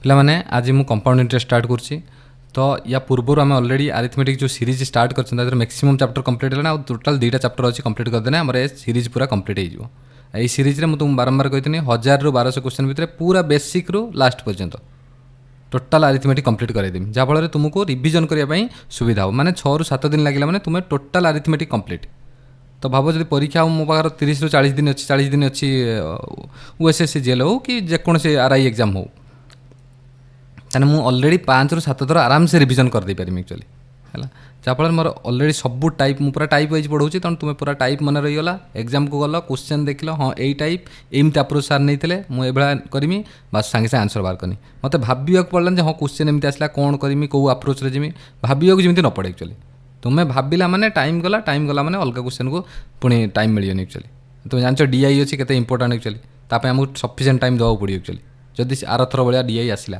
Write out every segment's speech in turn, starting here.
ପିଲାମାନେ ଆଜି ମୁଁ କମ୍ପାଉଣ୍ଡ ଇଣ୍ଟରେଷ୍ଟ ଷ୍ଟାର୍ଟ କରୁଛି। ତ ୟା ପୂର୍ବରୁ ଆମେ ଅଲରେଡ଼ି ଆରିଥମେଟିକ୍ ଯେଉଁ ସିରିଜ୍ ଷ୍ଟାର୍ଟ କରିଛନ୍ତି ତାଦେହରେ ମ୍ୟାକ୍ସିମମ୍ ଚାପ୍ଟର କମ୍ପ୍ଲିଟ୍ ହେଲାଣି, ଆଉ ଟୋଟାଲ୍ 2ଟା ଚାପ୍ଟର ଅଛି କମ୍ପ୍ଲିଟ୍ କରିଦେଲେ ଆମର ଏ ସିରିଜ୍ ପୁରା କମ୍ପ୍ଲିଟ୍ ହେଇଯିବ। এই সিরিজরে ମୁଁ ତୁମକୁ ବାରମ୍ବାର କହିଥିଲି 1000 ରୁ 1200 କ୍ୱେଶ୍ଚନ୍ ଭିତରେ ପୁରା ବେସିକ୍ରୁ ଲାଷ୍ଟ ପର୍ଯ୍ୟନ୍ତ ଟୋଟାଲ୍ ଆରିଥମେଟିକ୍ କମ୍ପ୍ଲିଟ୍ କରାଇଦେବି, ଯାହାଫଳରେ ତୁମକୁ ରିଭିଜନ୍ କରିବା ପାଇଁ ସୁବିଧା ହେବ। ମାନେ 6ରୁ 7 ଦିନ ଲାଗିଲା ମାନେ ତୁମେ ଟୋଟାଲ୍ ଆରିଥମେଟିକ୍ କମ୍ପ୍ଲିଟ୍। ତ ଭାବ ଯଦି ପରୀକ୍ଷା ମୋ ପାଖରେ 30ରୁ 40 ଦିନ ଅଛି, 40 ଦିନ ଅଛି OSSC GL ହେଉ କି ଯେକୌଣସି RI ଏକ୍ଜାମ୍ ହେଉ, ତାହେଲେ ମୁଁ ଅଲରେଡ଼ି 5ରୁ 7 ଥର ଆରାମସେ ରିଭିଜନ୍ କରିଦେଇପାରିବି ଆକ୍ଚୁଆଲି ହେଲା। ଯାହାଫଳରେ ମୋର ଅଲରେଡ଼ି ସବୁ ଟାଇପ୍ ମୁଁ ପୁରା ଟାଇପ୍ ୱାଇଜ୍ ପଢ଼ଉଛି, ତେଣୁ ତୁମେ ପୁରା ଟାଇପ୍ ମନେ ରହିଗଲା। ଏକ୍ଜାମ୍କୁ ଗଲ, କ୍ୱେଶ୍ଚନ୍ ଦେଖିଲ, ହଁ ଏଇ ଟାଇପ୍ ଏମିତି ଆପ୍ରୋଚ୍ ସାର୍ ନେଇଥିଲେ, ମୁଁ ଏଭଳିଆ କରିମି, ବାସ୍ ସାଙ୍ଗେ ସାଙ୍ଗେ ଆନ୍ସର୍ ବାହାର କରିନି। ମୋତେ ଭାବିବାକୁ ପଡ଼ିଲାନି ଯେ ହଁ କ୍ୱେଶ୍ଚନ୍ ଏମିତି ଆସିଲା କ'ଣ କରିମି, କେଉଁ ଆପ୍ରୋଚ୍ରେ ଯିମି, ଭାବିବାକୁ ଯେମିତି ନ ପଡ଼େ ଆକ୍ଚୁଆଲି। ତୁମେ ଭାବିଲା ମାନେ ଟାଇମ୍ ଗଲା ମାନେ ଅଲଗା କ୍ୱେଶ୍ଚନ୍କୁ ପୁଣି ଟାଇମ୍ ମିଳିବନି ଆକ୍ଚୁଆଲି। ତୁମେ ଜାଣିଛ DI ଅଛି କେତେ ଇମ୍ପୋର୍ଟାଣ୍ଟ ଆକ୍ଚୁଆଲି, ତା ପାଇଁ ଆମକୁ ସଫିସିଏଣ୍ଟ ଟାଇମ୍ ଦେବାକୁ ପଡ଼ିବ ଆକ୍ଚୁଆଲି, ଯଦି ଆରଥର ଭଳିଆ DI ଆସିଲା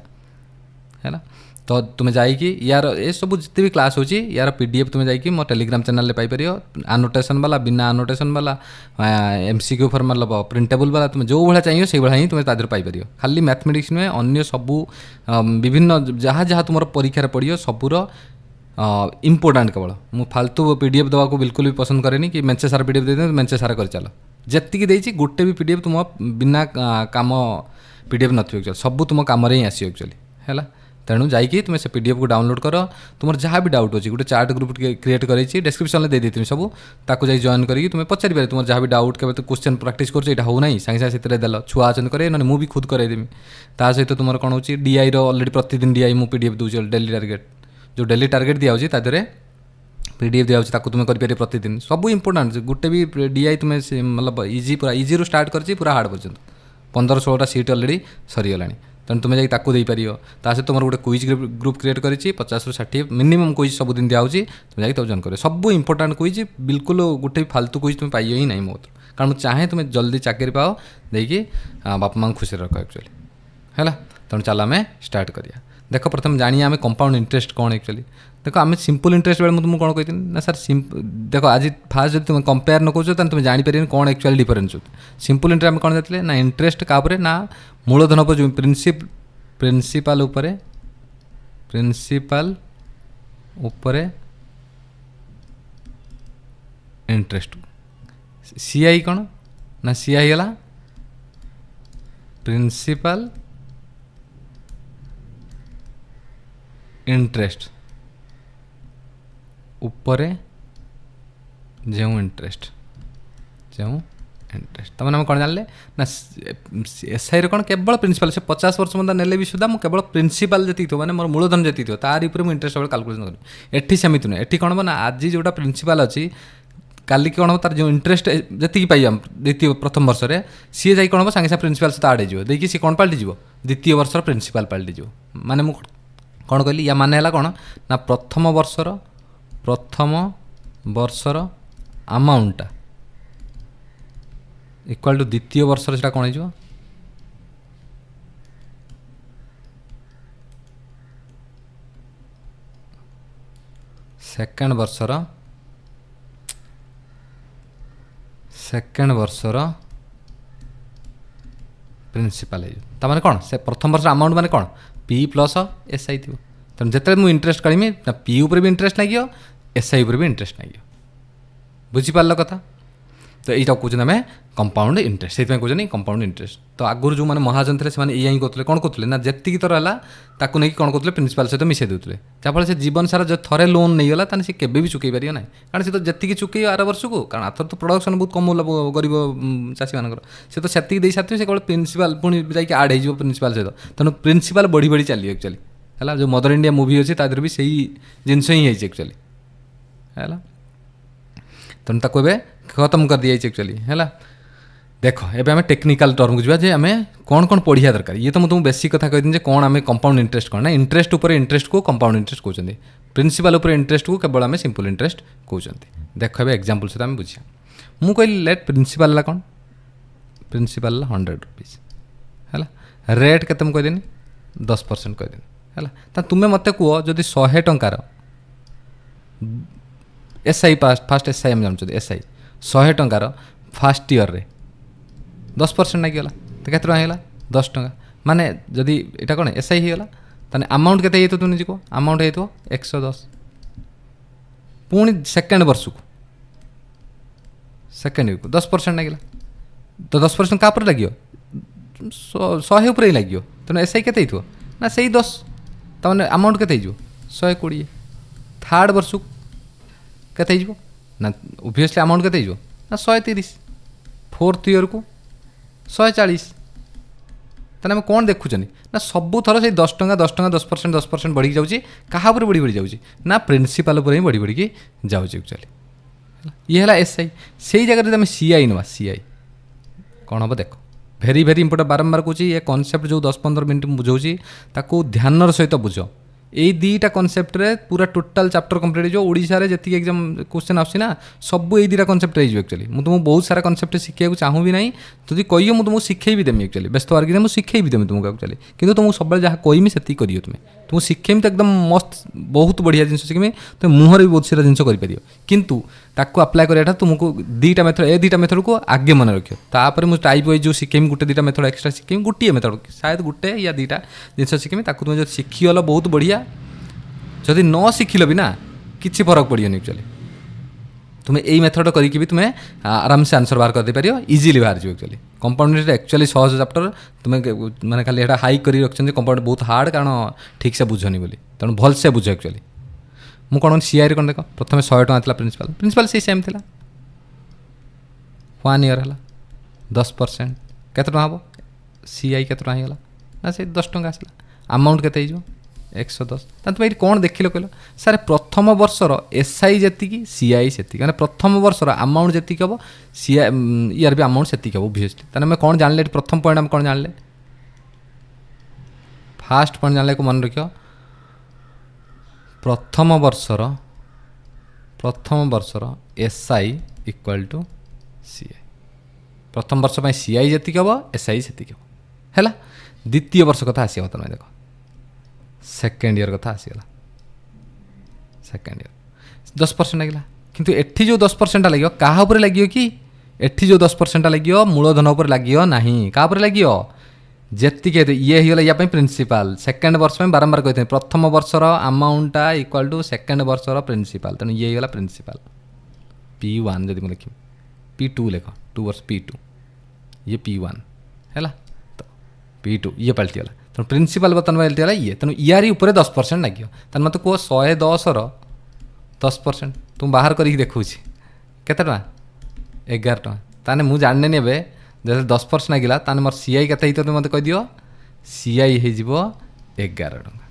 ହେଲା। ତ ତୁମେ ଯାଇକି ୟାର ଏସବୁ ଯେତେ ବି କ୍ଲାସ୍ ହେଉଛି ୟାର PDF ତୁମେ ଯାଇକି ମୋ ଟେଲିଗ୍ରାମ ଚ୍ୟାନେଲରେ ପାଇପାରିବ। ଆନୋଟେସନ୍ ବାଲା, ବିନା ଆନୋଟେସନ୍ ବାଲା, MCQ ଫର୍ମାଲ ପ୍ରିଣ୍ଟେବୁଲ୍ ବାଲା, ତୁମେ ଯେଉଁ ଭଳିଆ ଚାହିଁବ ସେଇଭଳିଆ ହିଁ ତୁମେ ତା ଦେହରେ ପାଇପାରିବ। ଖାଲି ମ୍ୟାଥମେଟିକ୍ସ ନୁହେଁ, ଅନ୍ୟ ସବୁ ବିଭିନ୍ନ ଯାହା ଯାହା ତୁମର ପରୀକ୍ଷାରେ ପଡ଼ିବ ସବୁର ଇମ୍ପୋର୍ଟାଣ୍ଟ। କେବଳ ମୁଁ ଫାଲତୁ PDF ଦେବାକୁ ବିଲକୁଲ ବି ପସନ୍ଦ କରେନି କି ମେଞ୍ଚେ ସାରା PDF ଦେଇଦେବେ ମେଞ୍ଚେ ସାରା କରିଚାଲ। ଯେତିକି ଦେଇଛି ଗୋଟେ ବି PDF ତୁମ ବିନା କାମ PDF ନଥିବ ଆକ୍ଚୁଆଲି, ସବୁ ତୁମ କାମରେ ହିଁ ଆସିବ ଆକ୍ଚୁଆଲି ହେଲା। ତେଣୁ ଯାଇକି ତୁମେ ସେ PDFକୁ ଡାଉନଲୋଡ଼ କର। ତୁମର ଯାହା ବି ଡାଉଟ୍ ଅଛି, ଗୋଟେ ଚାର୍ଟ ଗ୍ରୁପ୍ କ୍ରିଏଟ୍ କରିଛି, ଡେସ୍କ୍ରିପ୍ସନ୍ରେ ଦେଇଦେଇଥିବି ସବୁ, ତାକୁ ଯାଇ ଜଏନ୍ କରିକି ତୁମେ ପଚାରିପାରିବ ତୁମର ଯାହା ବି ଡାଉଟ୍, କେବେ ତ କ୍ୱେଶ୍ଚନ୍ ପ୍ରାକ୍ଟିସ୍ କରୁଛ ଏଇଟା ହେଉନାହିଁ, ସାଙ୍ଗେ ସାଙ୍ଗେ ସେଥିରେ ଦେଲ, ଛୁଆ ଅଛନ୍ତି କରେଇ, ନହେଲେ ମୁଁ ବି ଖୁଦ୍ କରେଇଦେବି। ତା ସହିତ ତୁମର କ'ଣ ହେଉଛି DIର ଅଲରେଡ଼ି ପ୍ରତିଦିନ DI ମୁଁ PDF ଦେଉଛି, ଡେଲି ଟାର୍ଗେଟ୍, ଯେଉଁ ଡେଲି ଟାର୍ଗେଟ୍ ଦିଆହେଉଛି ତା ଦେହରେ PDF ଦିଆହେଉଛି, ତାକୁ ତୁମେ କରିପାରିବ ପ୍ରତିଦିନ। ସବୁ ଇମ୍ପୋର୍ଟାଣ୍ଟ, ଗୋଟେ ବି DI ତୁମେ ମତଲବ ଇଜି, ପୁରା ଇଜିରୁ ଷ୍ଟାର୍ଟ କରିଛି ପୁରା ହାର୍ଡ଼ ପର୍ଯ୍ୟନ୍ତ 15-16ଟା ସିଟ୍ ଅଲରେଡ଼ି ସରିଗଲାଣି। ତେଣୁ ତୁମେ ଯାଇକି ତାକୁ ଦେଇପାରିବ। ତା ସହିତ ତୁମର ଗୋଟେ କୁଇଜ୍ ଗ୍ରୁପ୍ କ୍ରିଏଟ୍ କରିଛି, 50ରୁ 60 ମିନିମମ୍ କୁଇଜ୍ ସବୁଦିନ ଦିଆହେଉଛି, ତୁମେ ଯାଇକି ତାକୁ ଜଏନ୍ କରିବ। ସବୁ ଇମ୍ପୋର୍ଟାଣ୍ଟ କୁଇଜ୍, ବିଲକୁଲ ଗୋଟେ ବି ଫାଲତୁ କୁଇଜ୍ ତୁମେ ପାଇବ ହିଁ ନାହିଁ ମୋ କତିରୁ, କାରଣ ମୁଁ ଚାହେଁ ତୁମେ ଜଲ୍ଦି ଚାକିରି ପାଅ, ଦେଇକି ବାପା ମାଆଙ୍କୁ ଖୁସିରେ ରଖ ଆକ୍ଚୁଆଲି ହେଲା। ତେଣୁ ଚାଲ ଆମେ ଷ୍ଟାର୍ଟ କରିବା। ଦେଖ ପ୍ରଥମେ ଜାଣିବା ଆମେ କମ୍ପାଉଣ୍ଡ ଇଣ୍ଟରେଷ୍ଟ କ'ଣ ଆକ୍ଚୁଆଲି। ଦେଖ ଆମେ ସିମ୍ପଲ୍ ଇଣ୍ଟରେଷ୍ଟ ବେଳେ ମୁଁ ତୁମକୁ କ'ଣ କହିଥିଲି ନା ସାର୍ ଦେଖ ଆଜି ଫାଷ୍ଟ ଯଦି ତୁମେ କମ୍ପେୟାର ନ କରୁଛ ତାହେଲେ ତୁମେ ଜାଣିପାରିବନି କ'ଣ ଆକ୍ଚୁଆଲି ଡିଫରେନ୍ସ ହେଉଛି। ସିମ୍ପଲ୍ ଇଣ୍ଟରେଷ୍ଟ ଆମେ କ'ଣ ଜାଣିଥିଲେ ନା ଇଣ୍ଟରେଷ୍ଟ କାହା ଉପରେ ନା ମୂଳଧନ ଉପରେ, ଯେଉଁ ପ୍ରିନ୍ସିପାଲ ଉପରେ ଇଣ୍ଟରେଷ୍ଟ। CI କ'ଣ ନା CI ହେଲା ପ୍ରିନ୍ସିପାଲ ଇଣ୍ଟରେଷ୍ଟ ଉପରେ ଯେଉଁ ଇଣ୍ଟରେଷ୍ଟ ତାମାନେ ଆମେ କ'ଣ ଜାଣିଲେ ନା SIରେ କ'ଣ କେବଳ ପ୍ରିନ୍ସିପାଲ, ସେ 50 ବର୍ଷ ମଧ୍ୟ ନେଲେ ବି ସୁଦ୍ଧା ମୁଁ କେବଳ ପ୍ରିନ୍ସିପାଲ ଯେତିକି ଥିବ, ମାନେ ମୋର ମୂଳଧନ ଯେତିକି ଥିବ ତାରି ଉପରେ ମୁଁ ଇଣ୍ଟରେଷ୍ଟ ସବୁବେଳେ କାଲକୁଲେସନ୍ କରିବି। ଏଠି ସେମିତି ନୁହେଁ, ଏଠି କ'ଣ ହେବ ନା ଆଜି ଯେଉଁଟା ପ୍ରିନ୍ସିପାଲ ଅଛି କାଲିକି କ'ଣ ହେବ ତାର ଯେଉଁ ଇଣ୍ଟରେଷ୍ଟ ଯେତିକି ପାଇବା ପ୍ରଥମ ବର୍ଷରେ, ସିଏ ଯାଇ କ'ଣ ହେବ ସାଙ୍ଗେ ସାଙ୍ଗେ ପ୍ରିନ୍ସିପାଲ ସହିତ ଆଡ଼୍ ହେଇଯିବ, ଦେଇକି ସିଏ କ'ଣ ପାଲଟିଯିବ ଦ୍ୱିତୀୟ ବର୍ଷର ପ୍ରିନ୍ସିପାଲ ପାଲଟିଯିବ। ମାନେ ମୁଁ କ'ଣ କହିଲି, ୟା ମାନେ ହେଲା କ'ଣ ନା ପ୍ରଥମ ବର୍ଷର ଆମାଉଣ୍ଟଟା ଇକ୍ୱାଲ୍ ଟୁ ଦ୍ୱିତୀୟ ବର୍ଷର ସେଇଟା କ'ଣ ହେଇଯିବ ସେକେଣ୍ଡ ବର୍ଷର ପ୍ରିନ୍ସିପାଲ ହେଇଯିବ। ତାମାନେ କ'ଣ ସେ ପ୍ରଥମ ବର୍ଷର ଆମାଉଣ୍ଟ ମାନେ କ'ଣ P + SI ଥିବ। ତେଣୁ ଯେତେବେଳେ ମୁଁ ଇଣ୍ଟରେଷ୍ଟ କରିମି ନା P ଉପରେ ବି ଇଣ୍ଟରେଷ୍ଟ ଲାଗିବ, SI ଉପରେ ବି ଇଣ୍ଟରେଷ୍ଟ ଲାଗିବ। ବୁଝିପାରିଲ କଥା? ତ এইটা କହୁଛନ୍ତି ଆମେ କମ୍ପାଉଣ୍ଡ ଇଣ୍ଟରେଷ୍ଟ, ସେଇଥିପାଇଁ କହୁଛନ୍ତି କମ୍ପାଉଣ୍ଡ ଇଣ୍ଟରେଷ୍ଟ। ତ ଆଗରୁ ଯେଉଁମାନେ ମହାଜନ ଥିଲେ ସେମାନେ ଏଇଆ ହିଁ କରୁଥିଲେ, କ'ଣ କରୁଥିଲେ ନା ଯେତିକି ଥର ହେଲା ତାକୁ ନେଇକି କ'ଣ କରୁଥିଲେ ପ୍ରିନ୍ସିପାଲ ସହିତ ମିଶାଇ ଦେଉଥିଲେ, ଯାହାଫଳରେ ସେ ଜୀବନ ସାରା ଯଦି ଥରେ ଲୋନ୍ ନେଇଗଲା ତାହେଲେ ସେ କେବେ ବି ଚୁକେଇ ପାରିବ ନାହିଁ, କାରଣ ସେ ତ ଯେତିକି ଚୁକେଇବ ଆର ବର୍ଷକୁ, କାରଣ ଆଥର ତ ପ୍ରଡକ୍ସନ୍ ବହୁତ କମ୍ ଗରିବ ଚାଷୀମାନଙ୍କର, ସେ ତ ସେତିକି ଦେଇସାରିଥିବେ, ସେ କେବଳ ପ୍ରିନ୍ସିପାଲ ପୁଣି ଯାଇକି ଆଡ଼୍ ହେଇଯିବ ପ୍ରିନ୍ସିପାଲ ସହିତ। ତେଣୁ ପ୍ରିନ୍ସିପାଲ ବଢ଼ି ଚାଲିବ ଆକ୍ଚୁଆଲି ହେଲା। ଯେଉଁ ମଦର ଇଣ୍ଡିଆ ମୁଭି ଅଛି ତା ଦେହରେ ବି ସେଇ ଜିନିଷ ହିଁ ହେଇଛି ଆକ୍ଚୁଆଲି ହେଲା। ତେଣୁ ତାକୁ ଏବେ ଖତମ କରିଦିଆଯାଇଛି ଆକ୍ଚୁଆଲି ହେଲା। ଦେଖ ଏବେ ଆମେ ଟେକ୍ନିକାଲ ଟର୍ମକୁ ଯିବା, ଯେ ଆମେ କ'ଣ ପଢ଼ିବା ଦରକାର। ଇଏ ତ ମୁଁ ତୁମକୁ ବେସିକ୍ କଥା କହିଥିଲି ଯେ କ'ଣ ଆମେ କମ୍ପାଉଣ୍ଡ ଇଣ୍ଟରେଷ୍ଟ କ'ଣ ନା ଇଣ୍ଟରେଷ୍ଟ ଉପରେ ଇଣ୍ଟରେଷ୍ଟକୁ କମ୍ପାଉଣ୍ଡ ଇଣ୍ଟରେଷ୍ଟ କହୁଛନ୍ତି, ପ୍ରିନ୍ସିପାଲ ଉପରେ ଇଣ୍ଟରେଷ୍ଟକୁ କେବଳ ଆମେ ସିମ୍ପଲ୍ ଇଣ୍ଟରେଷ୍ଟ କହୁଛନ୍ତି। ଦେଖ ଏବେ ଏକ୍ଜାମ୍ପଲ୍ ସହିତ ଆମେ ବୁଝିବା। ମୁଁ କହିଲି ଲେଟ୍ ପ୍ରିନ୍ସିପାଲ ହେଲା କ'ଣ, ପ୍ରିନ୍ସିପାଲ ହେଲା 100 ରୁପିଜ୍ ହେଲା। ରେଟ୍ କେତେ ମୁଁ କହିଦେନି 10% କହିଦେନି ହେଲା। ତ ତୁମେ ମୋତେ କୁହ ଯଦି 100 ଟଙ୍କାର SI ଫାଷ୍ଟ SI ଆମେ ଜାଣୁଛନ୍ତି, SI 100 ଟଙ୍କାର ଫାଷ୍ଟ ଇୟର୍ରେ 10% ଲାଗିଗଲା, ତ କେତେ ଟଙ୍କା ହେଇଗଲା 10 ଟଙ୍କା। माने जदि एटा कौन एसआई हो गला ताने अमाउंट केते हेतो तुम निजको अमाउंट हेतो 110 पुणी सेकेंड वर्ष को सेकेंड को 10% लगे तो 10% का लगे 100 उपर ही लगे तेना एसआई केते हेतो ना सही 10 तमने अमाउंट केते हो 120 थर्ड वर्ष को केते हो ना ओबियसली अमाउंट केते हो ना 130 फोर्थ ईयर को 140 ताने आम कौन देखुं ना सबू थर से 10 टंका 10% बढ़ी जाऊँगी क्या बढ़ी बढ़ी जाऊँगी ना प्रिंसिपल ही बढ़ी बढ़ी जाऊँगी एक्चुअली ये है एसआई से जगह तुम सीआई नवा सीआई कौन हम देख भेरी भेरी इंपोर्टेंट बारंबार कहूँ ये कॉन्सेप्ट जो 10-15 मिनट बुझाऊँगी ताकू ध्यान सहित बुझ यही दुईटा कनसेप्ट पूरा टोटाल चैप्टर कंप्लीट हो ओडिशा रे जति एग्जाम क्वेश्चन आसी ना सब यही दुईटा कनसेप्ट हो एक्चुअली मुझे तुमको बहुत सारा कनसेप्ट शिखा चाहूँ भी ना जदि कह मुझे तुमको शिखेबी देमी एक्चुअली व्यस्त वर्ग मुझे शिखेबी देमी तुमको एक्चुअली किंतु तुमको सब जहाँ कहमी से करियो तुमको शिखेमी तो एकदम मस्त बहुत बढ़िया जिन शिखेमी तुम मुहर भी बहुत सारा जिन कर किंतु ताको अप्लाई कराटा तुमको दुईटा मेथड ए दुईटा मेथड को आगे मन रख तापर मुझे टाइप वाइज जो शिखेमी गोटे दुईटा मेथड एक्सट्रा शिखेमी गोटे मेथड शायद गोटे या दुईटा जिन शिखेमी ताको तुम जो शिखीगल बहुत बढ़िया जदि न शिखिल भी ना किसी फरक पड़ोनी एक्चुअली तुम्हें यही मेथड करके भी तुम्हें आराम से आंसर बाहर कर पार इजिली बाहर जाओ एक्चुअली कंपाउंड एक्चुअली सहज चैप्टर तुम्हें मैंने खाली एटा हाई कर रखते कंपाउंड बहुत हार्ड कारण ठीक से बुझनी बोली तेणु भलसे बुझ एक्चुअली मुझे कौन सीआई कौन देख प्रथम 100 टका था प्रिंसिपल प्रिंसिपल से सेम था 1 ईयर है 10% केते टका हम सीआई केते टका होगा ना से 10 टका आसला अमाउंट केते 110 तुम ये कौन देखिल कहल सारे प्रथम वर्षर एसआई जी सीआई से मैंने प्रथम वर्षर अमाउंट जी हम सीआई यार भी अमाउंट से हम ओबियसली तेना कौन जानले प्रथम पॉइंट आम कौन जानले फास्ट पॉइंट जानले को मन रख प्रथम वर्षर एसआई इक्वल टू सीआई प्रथम वर्ष में सीआई जी हम एसआई से है द्वितीय वर्ष कथा आसो तुम देख सेकेंड ईयर कथा आसीगला सेकेंड ईयर 10% लगे किंतु एठी जो 10% लगे क्या लगे कि एठी जो 10% लगे मूलधन उपर लगे ना क्या लगे जी ये होगा या प्रिंसिपल सेकेंड वर्ष में बारंबार कहते हैं प्रथम वर्षर अमाउंटा इक्वाल टू सेकेंड वर्षर प्रिंसिपल तेणु ये होगा प्रिंसिपल P1 जब मुझे लिख P2 लिख 2 वर्ष P2 ये P1 है तो P2 ये पलटिगला तेणु प्रिंसिपल बर्तमान पलटिगला ये तेणु यारी उपर 10% लगे तेना मत कह 110 10% तुम बाहर कर देखा केते टका 11 टका ताने मुझे जानने नहीं ए जैसे 10% लगिला ताने मोर सीआई केते तो मत कह दियो सीआई हो 11 टका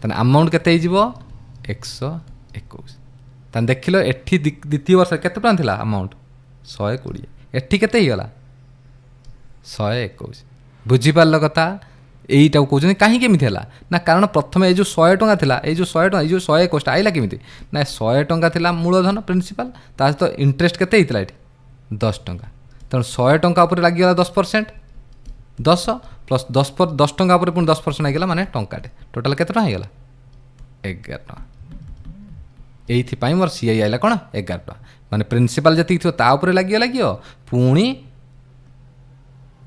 ताने अमाउंट केते हो 121 ताने देख लो एठी द्वितीय वर्ष केते टका थिला अमाउंट 120 एठी केते गला 121 बुझी पारल कथा यहीटा कहते कहीं केमी ना कारण प्रथम ये जो 100 टका था ये जो 100 टका जो 121 आईला केमी ना 100 टका था मूलधन प्रिंसिपल ता सहित इंटरेस्ट केते होता ये 10 टका तेणु 100 टका उपर लगिगला 10% 10 प्लस 10 टका उपर पुणी 10% लगिगला माने टंकाटे टोटाल केते टका होगा 11 टका यही मोर सीआई आईला कौन 11 टका माने प्रिंसिपल जी थोड़ा लगे पुणी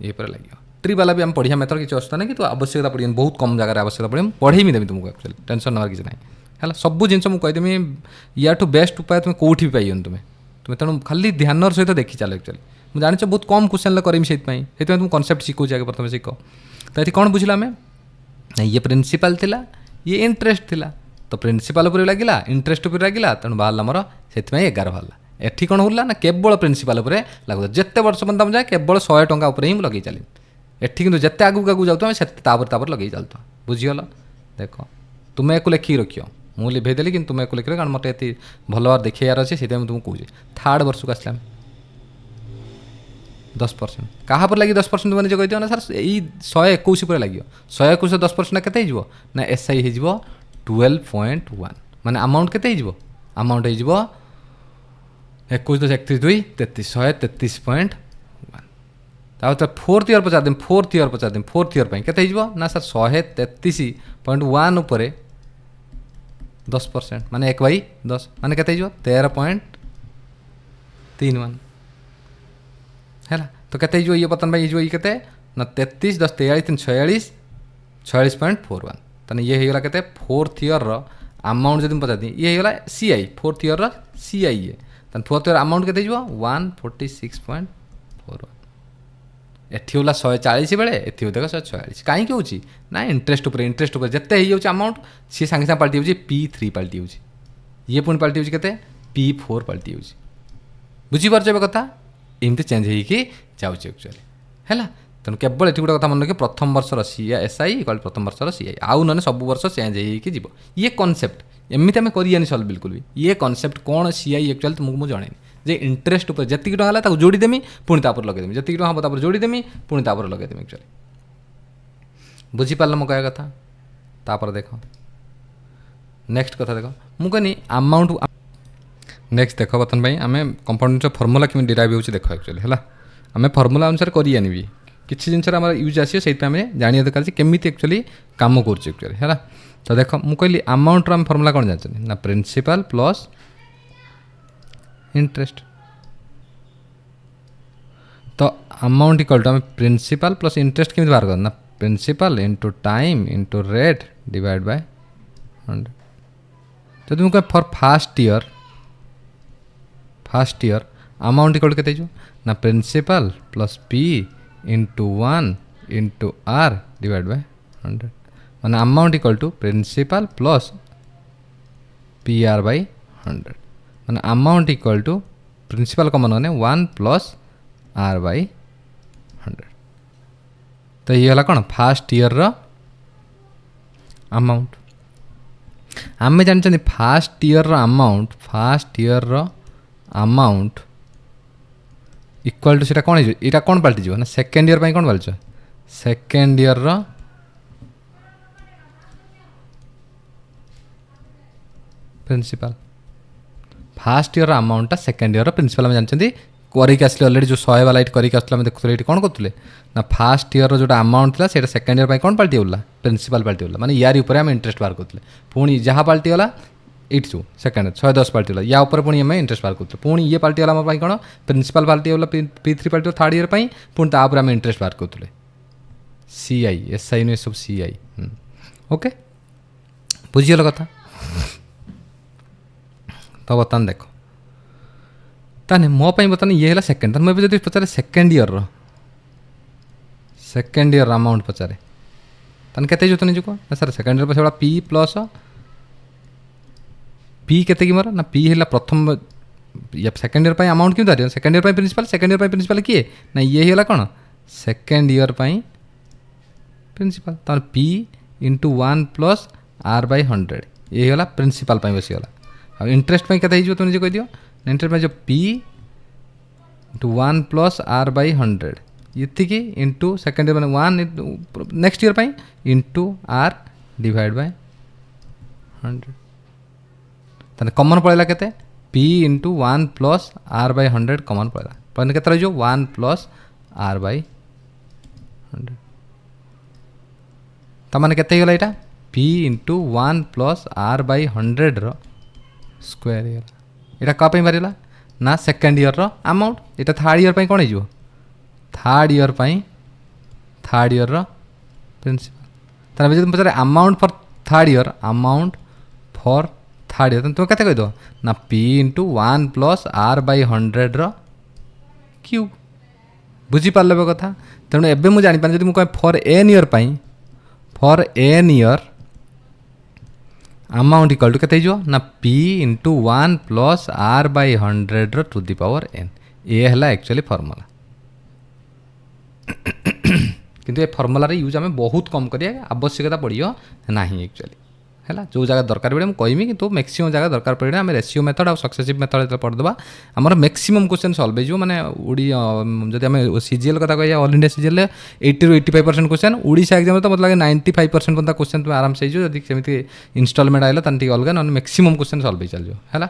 ये लगे ट्री वाला भी हम पढ़िया मेथड किसी असुविधा नहीं कि तो आवश्यकता पड़ी बहुत कम जगह आवश्यकता पड़ी पढ़े भी देवी तुमको एक्चुअली टेंशन नवार किसी ना है सब जिन मुझे कहीदेमी या बेस्ट उपाय तुम कौटी भी पाइबन तुम्हें तेणु खाली ध्यान सहित देखी चल एक्चुअली मुझे जानी बहुत कम क्वेश्चन करें से तुम कनसेप्ट शिखो आगे प्रथम शिख तो ये कौन बुझल आम ये प्रिंसिपल थिला ये इंटरेस्ट थिला तो प्रिंसिपल उपर लगिला इंटरेस्ट उपर लगिला तेणु बाहर मोर से 11 बाहर एठी कौन होगा ना केवल प्रिंसिपल उपर लगुता जिते वर्ष पर्यटन जाए केवल 100 टका उपर ही लगे चली एठी किंतु जिते आगू आगू जाऊँ से लगे चलता बुझीगल देख तुम्हें एक लिखिक रखियो मुझे लिभेदेली कि तुम्हें एक लिख कारण मत ये भल भाव देखार अच्छे से तुमको कहे थर्ड वर्ष को आसला 10% क्या लगे 10% तुम निजे कही ना सर यही 121 पर लगे 121 10% के ना एसआई हो 12.1 माने अमाउंट के अमाउंट हो 21 10 31 2 33 133.1 तो फोर्थ ईयर पचार फोर्थ ईयर केते ना सर 133.1 उपर 10% माने 1/10 माने केते 13.31 है तो केते ये बर्तन ये केते ना 33 10 43 3 46 46.41 ताने ये होगा के फोर्थ ईयर अमाउंट जब पचार दी ये होगा सीआई फोर्थ ईयर सीआई ये फोर्थ ईयर अमाउंट के 146.41 एटी होला 140 बेले एटी देख 146 कहीं होची ना इंटरेस्ट उपर जिते हो अमाउंट सी सांगे सांगे पलटि हो P3 पलटि हो ये पुणी पलटि हो P4 पलटि हो बुझीपार कथा एमती चेंज होगी जाऊँच एक्चुअली है तेणु केवल ये गोटे कथा मन रखिए प्रथम वर्षर सी एसआई कल प्रथम वर्षर सीआई आउ ना सब वर्ष चेंज होगी जीव ये कॉन्सेप्ट एमती आम करियानी सल्व बिल्कुल भी ये कॉन्सेप्ट कौन सीआई एक्चुअली तुमको मुझे जन जे इंटरेस्ट उपर जी टाँग है जोड़ीदेमी पुणी तापर लगेदेमी जी टाँग हम जोड़ीदेमी पुणी तापर लगेदेमी एक्चुअली बुझीपार मो कह कथा तापर देख नेक्स्ट कथा देख मुझे कहनी अमाउंट नेक्स्ट देख बर्तमान आम कंपाउंड फर्मुला केमी डिराइव हो देख एक्चुअली है आम फर्मुला अनुसार करियानी भी किसी जिनस यूज आसो से जाना दरकार केमी एक्चुअली कम कर है तो देख मुझे कहली अमाउंट आम फर्मुला कौन जानते ना प्रिंसिपल प्लस इंटरेस्ट तो अमाउंट इक्वल टू आम प्रिंसिपल प्लस इंटरेस्ट केमी बाहर करना principal into time into rate divide by 100 तो तुम कह for first year amount equal के ना प्रिंसिपल प्लस पी इंटू 1 इंटू आर डिवाइड बाय 100 माने amount equal to principal plus P R by 100 माने amount equal to principal common मैंने 1 plus R by 100 तो ये है कौन फास्ट ईयर अमाउंट आम जानते first year amount equal to सीटा कौन यहाँ कौन पलटि ना सेकेंड ईयर कौन पलट second year principal first year amount second year principal आम जानते करके आसले अलरेडी जो 100 वाला करके आसला देखुले ये कौन करें ना फास्ट ईयर जो अमाउंट था से सेकेंड ईयर कौन पलटि गला प्रिंसिपल पलटि गला माने यार ऊपर आम इंटरेस्ट बाहर करते पुणी जहाँ पलटि गला ये सेकेंड 110 पलटि गला या ऊपर पुणी आम इंटरेस्ट बाहर करते पुणी ये पलटि गला आम कौन प्रिंसिपल पलटि गला P3 पलटि थर्ड ईयर पुणी तापर आम इंटरेस्ट बाहर करते सीआई एसआई नु सब सीआई ओके बुझीगल कथा तो बर्तमान देख ताने मो बर्तमान ये है सेकेंड मुझे जब पचारे सेकेंड ईयर अमाउंट पचारे ताने केते जो निजुको ना सर सेकेंड ईयर पे पी प्लस पी केते कि मोर ना पी है प्रथम या सेकेंड ईयर अमाउंट क्यों धर सेकेंड ईयर प्रिंसिपल किए ना ये है कौन सेकेंड ईयर प्रिंसिपल तो P into 1 plus R by 100 ये है प्रिंसिपल बसीगला इंटरेस्ट के तुम निजे कह दियो इंटरेस्ट जो P into 1 plus R by 100 ये इंटू सेकेंड ईयर मैंने 1 next year into R divide by 100 ताने कमन पड़ेगा के P into 1 plus R by 100 common पड़ेगा पहले के 1 प्लस आर बाय 100 तमाने केते गला यहाँ P into 1 plus R by 100 square यहाँ क्या बाहर ना सेकेंड ईयर अमाउंट यहाँ थर्ड ईयर कौन हो थर्ड ईयर प्रिंसिपल ताने जब पचारे अमाउंट फॉर थर्ड ईयर तुम कैसे कहीद ना P into 1 plus R by 100 cube बुझीपार कथा तेणु एवं मुझे जापारे जब मुझे for N year amount equal to के ना P into 1 plus R by 100 to the power N ये है एक्चुअली फॉर्मूला किंतु ये फॉर्मूला यूज आम बहुत कम करिया आवश्यकता पड़ो ना एक्चुअली है जो जगह दरकार पड़े मुझे कहमी कि मैक्सिमम जगह दरकार पड़े आम रेशियो मेथड और सक्सेसिव मेथड जो पढ़ीदेवा आमर मैक्सिमम क्वेश्चन सल्व हो मैंने जब आम सीजीएल कथा कह ऑल इंडिया सीजीएल 80 ରୁ 85% क्वेश्चन ओडिशा एग्जाम तो मतलब 95% पर्यंत क्वेश्चन तुम आराम से हो जब सेमती इंस्टॉलमेंट आइला तान अलग ना मैक्सिमम क्वेश्चन सल्व हो चल है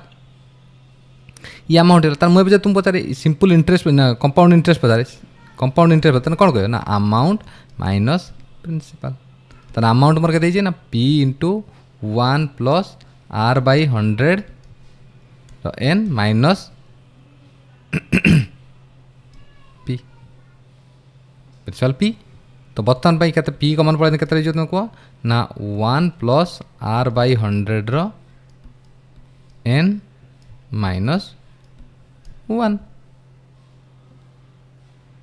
ये अमाउंट है मुझे तुम पचारे सिंपल इंटरेस्ट कंपाउंड इंटरेस्ट पचारे कौन कह ना अमाउंट माइनस प्रिंसिपल तार अमाउंट मोर के ना P into 1 plus R by 100 N minus P principal P तो बर्तमान पे केते पी कमन पड़े केते तुम कह ना 1 plus R by 100 N minus 1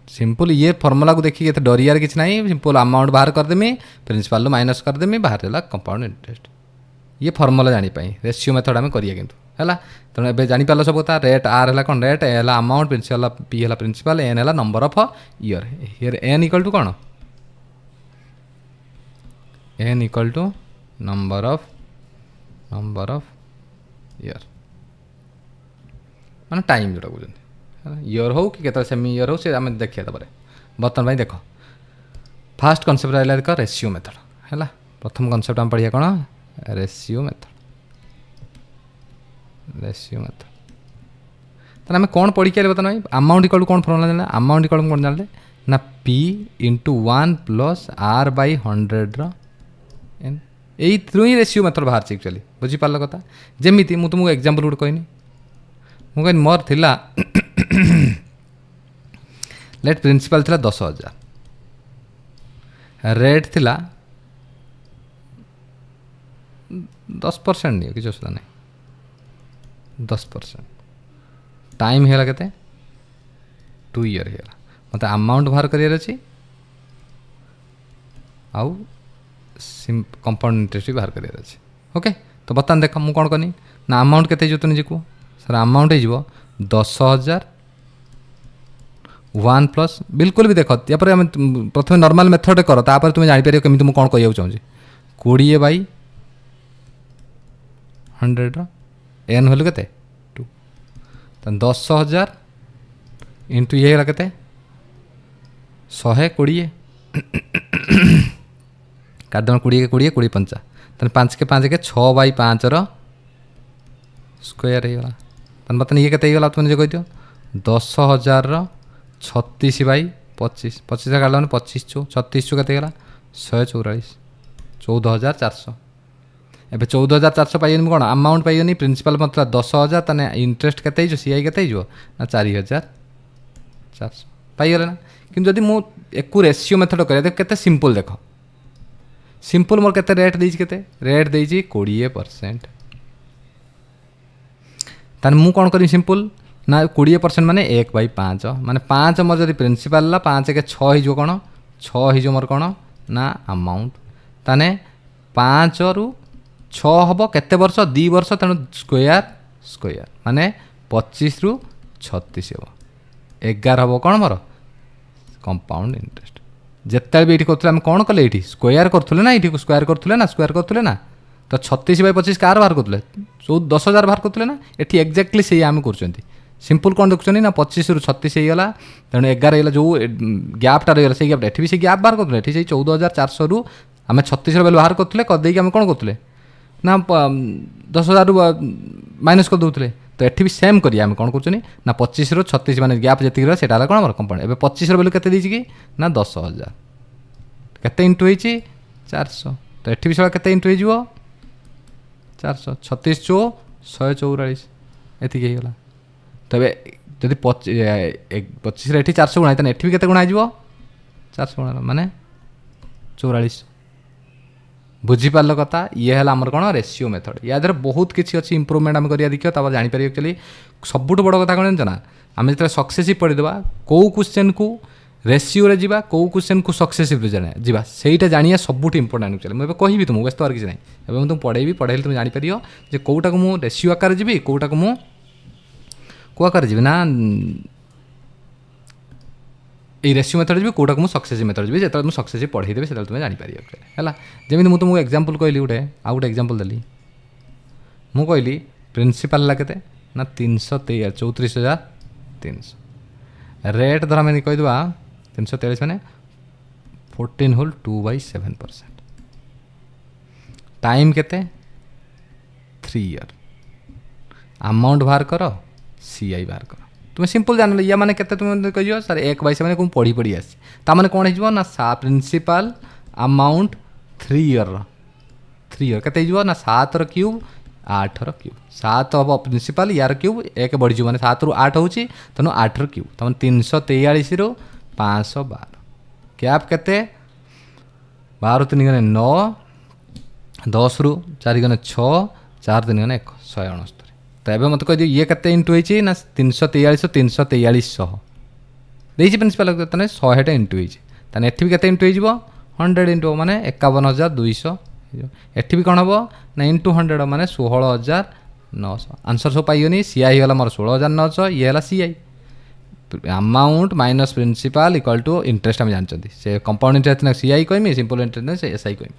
simple ये फर्मूला को देखिए ये डरियार किसी ना सिंपल अमाउंट बाहर करदेमी प्रिंसिपाल रु करदेमी बाहर है कंपाउंड इंटरेस्ट ये फर्मूला जानीपाई रेशियो मेथड आम करिए किंतु है तेणु एवं जानीपार सब कथा रेट आर है कौन रेट ए है अमाउंट प्रिंसिपाल पी है प्रिंसिपाल एन है number of year here N equal to कौन N equal to number of year माने टाइम जोटा कहते ईयर हो कि केते सेमी ईयर हो से आम देखिए बर्तमान देख फास्ट कनसेप्ट रहा देख रेशियो मेथड है प्रथम कनसेप्ट आम पढ़िया कौन रेशियो मेथड ताने आम कौन पढ़ी के बता भाई अमाउंट इक्वल टू कौन फर्मुला जाना अमाउंट इक्वल टू कौन जानले ना P into 1 plus R by 100 N यही रेशियो मेथड बाहर एक्चुअली बुझीपार कथा जमी मुझे तुमको एग्जांपल गोटे कहनी मुझे मोर थिला लेट प्रिंसिपल थिला 10,000 रेट थिला 10% नहीं किसी असुविधा नहीं 10% टाइम है के 2 ईयर है मत अमाउंट बाहर कर आउ कंपाउंड इंटरेस्ट भी बाहर कर ओके तो बर्तमान देख मुझे कौन कनी ना अमाउंट के तुम निजे कह सर अमाउंट हो 10,000 1 प्लस बिल्कुल भी देख या प्रथम नॉर्मल मेथड कर तापर तुम जापर कमी मुझे कौन कहूँ चाहिए 20/100 एन भैल्यू के 2 10,000 इंटू ये के 120 काटदेव 20 के 20 20 पंचा तेना 5 के 5 के 6/5 स्क्वायर होगा तेना बता ये केगला तुम कह दियो 10,000 36/25 25 काट 25 36 के 144 14,400 एवं 14,400 पाइनि कौन अमाउंट पाइनि प्रिंसिपल मतलब 10,000 तेना इंटरेस्ट के सीआई के ना 4,400 पाइगले ना कि जब मुझे एक रेशियो मेथड कर के सिंपल देख सिंपल मोर के रेट देते रेट दे 20% ताने मु कौन करी सिंपल ना 20% माने 1/5 माने 5 मोर जब प्रिंसिपल 5 के 6 हो कौन 6 हो मोर कौन ना अमाउंट ताने 5 रु 6 हम केते वर्ष 2 वर्ष तेणु स्क्वायर माने 25 रु 36 हम 11 हम कौन मोर कंपाउंड इंटरेस्ट जिते भी ये करें कौन कले ये स्क्वायर करूँ ना ये स्क्वायर करूँ ना तो 36/25 कार बाहर करूँ 10,000 बाहर करूँ ना ये एक्जाक्टली से आम कर सिंपल कौन देखुं ना 25 रु 36 होगा तेणु 11 होगा जो गैपटा रही से गैपटा ये भी से गैप बाहर करूँ ये 14,400 रु आम 36 वैल्यू बाहर करूँ करदेक आम कौन करूँ ना 10,000 रु माइनस कर दूसरे तो ये भी सेम करिए आम कौन कर ना 25 रु 36 माने गैप जी रहा है कौन मोर कंपाउंड एवं 25 वैल्यू के कि ना 10,000 केते इंटू होती 400 तो ये भी सब के इंटू हो 400 36 चो 144 एति होगा तो जब 25 ये 400 गुणा ये भी के गुणा हो 400 गुणा माने 44 बुझीपार कथा ये है आमर कौन रेशियो मेथड या बहुत किसी अच्छी इम्प्रूवमेंट आम करिया देखिए तापर जापर एक्चुअली सबुठ बड़ कथा कौन जाना आम जो सक्सेसिव पढ़ीदेवा कौ क्वेश्चन को रेशियो रे जीवा कौ क्वेश्चन को सक्सेसिव जाना जीवा सहीटा जानिया सबुठ इंपोर्टाट एक्चुअली मुझे कहि तुमको व्यस्त किसी ना एवं तुम पढ़ेबी पढ़ाई तुम जापर जे कौटा को मुझे रेशियो आकार जी कौटा को मुझे कौ आकार जी ना ये रेशियो मेथड भी कौटा को मुझे सक्सेसिव मेथड जी जो मुझे सक्सेसिव पढ़ेदेवी से तुम जापर है जमी मुझे तुमको एग्जांपल कहली गोटे आउ गोटे एग्जांपल देली मु कहली प्रिंसिपल के ना 34,300 रेट धर आम कहीदेवा 343 मैंने 14 होल 2/7% टाइम केते 3 ईयर अमाउंट बाहर कर सीआई बाहर कर तुम सिंपल जान या मैंने केते तुम कह सर 1/7 मैंने कौन पढ़ी पढ़ी आसी ताने कौन हो ना प्रिंसिपल अमाउंट 3 ईयर केते हो ना 7 ର क्यूब 8 ର क्यूब 7 हम प्रिंसिपल यार क्यूब 1 बढ़ी मैंने 7 ରୁ 8 हो तेणु 8 ର क्यूब तमें 343 ରୁ 512 गैप केते 12 3 गने 9 10 रु 4 गने 6 4 3 गने 1 169 तो एबे मत कह दियो ये केते इंटू होईची ना 343 343 देइची प्रिंसिपल तने 100 टा इंटू होईची तने एठी भी केते इंटू होईजिवो 100 इंटू माने 51200 एठी भी कोन हबो ना इंटू 100 माने 16900 आंसर सब पाइयोनी सीआई होला मोर 16900 ये होला CI amount minus principal equal to interest आम जानते से कंपाउंड इंटरेस्ट ना सीआई कहमी सिंपल इंटरेस्ट से एसआई कहमी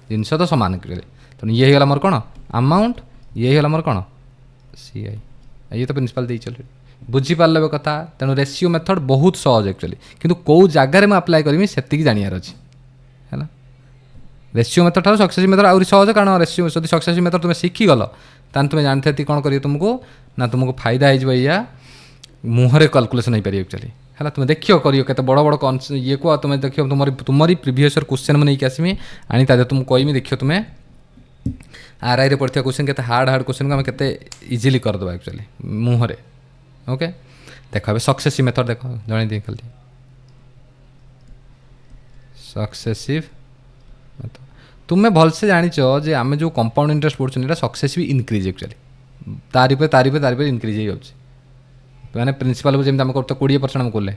जिनस तो सामान करें तो ये होगा मोर कौन अमाउंट ये होगा मोर कौन सीआई ये तो प्रिंसिपल दे चल बुझीपारे कथा तेणु रेसियो मेथड बहुत सहज एक्चुअली किंतु कौ जगार मुझे अप्लाई करमी से जानवर अच्छी है रेसियो मेथड ठार सक्सेस मेथड आउरी सहज कारण रेसियो जब सक्सेस मेथड तुम शिखीगल तान तुम जानते कौन कर तुमको ना तुमको फायदा हो मुहरे कैलकुलेसन हो पार एक्चुअली है तुम देख कर के बड़ बड़ ये को तुम देख तुम्हारी प्रिवियस क्वेश्चन मुझे नहीं आसमी आनी तुमको कहमी देख तुम्हें आरआई रे पढ़ा क्वेश्चन के हार्ड हार्ड क्वेश्चन को आम के इजिली करदे एक्चुअली मुहरे ओके देख सक्सेसिव मेथड देख जन दिए खाली सक्सेसिव मेथड तुम्हें भलसे जाच जे आम जो कंपाउंड इंटरेस्ट पढ़ुन सक्सेसिव इनक्रीज एक्चुअली तारीपर इनक्रीज हो जाए मैंने प्रिंसिपल जमी आम कर 20% आम कले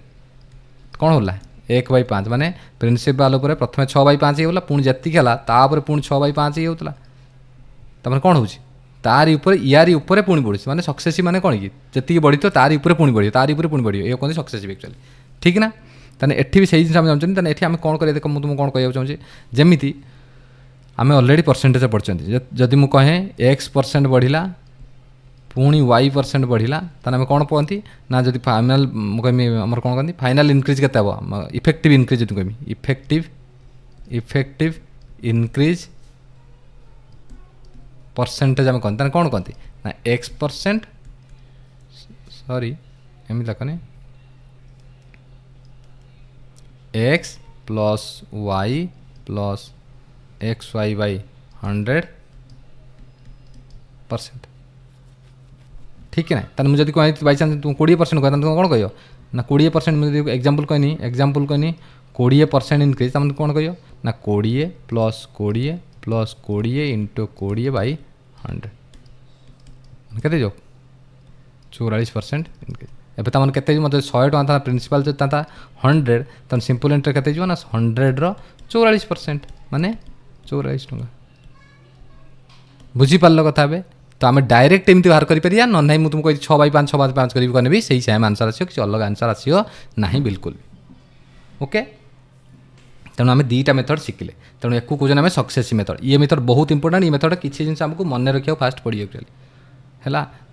कौन होला 1/5 माने प्रिंसिपल प्रथम 6/5 होगा पुणी जी है पुणी 6/5 होता तमें कौन हो तारी यारी उपर पुणी बढ़ी माने सक्सेसिव माने कौन कि जी बढ़ी तो तारी उपर पुणी बढ़ी तारी उपर पुणी बढ़ी ये कहते सक्सेसिव एक्चुअली ठीक ना ताने एठी भी सही जिन आम जानते ताने एठी आम कौन करें देख मुझे कौन कह चाहूँगी जमीती आम अलरेडी परसेंटेज पढ़ते जदि मुझे कहे x% बढ़ला पुणी y% बढ़ला ताने आम कौन कहती ना जब फाइनाल कहमी आम कौन कहती फाइनाल इनक्रीज के इफेक्टिव इनक्रीज जो कहमी इफेक्टिव इनक्रीज परसेंटेज आम कहते कौन कहती ना x% सॉरी एम लिखनी x plus y plus xy/100% ठीक है ना ताने मुझे कह बै चान्स तुम 20% कह तुम कौन कह ना 20% मुझे एग्जांपल कहनी 20% इनक्रीज तुम कौन कह ना 20 प्लस 20 प्लस 20 इंटू 20/100 के जो 44% इनक्रीज एवं तुम के मतलब 100 टका था प्रिंसिपल जो था 100 तुम सिंपल इंटरेस्ट के ना 100 माने 44 टका बुझीपार कथा हे तो आम डायरेक्ट एमती बाहर कर ना ना मुझे तुमको 6/5 6/5 करी भी सही सेम आंसर आसो कि अलग आंसर आसो ना बिल्कुल ओके तेणु आम दुईटा मेथड शिखिले तेणु एक कौन आम सक्सेसिव मेथड ये मेथड बहुत इंपोर्टेंट ये मेथड किसी जिन आमको मन रखा फास्ट पड़ी एक्चुअली है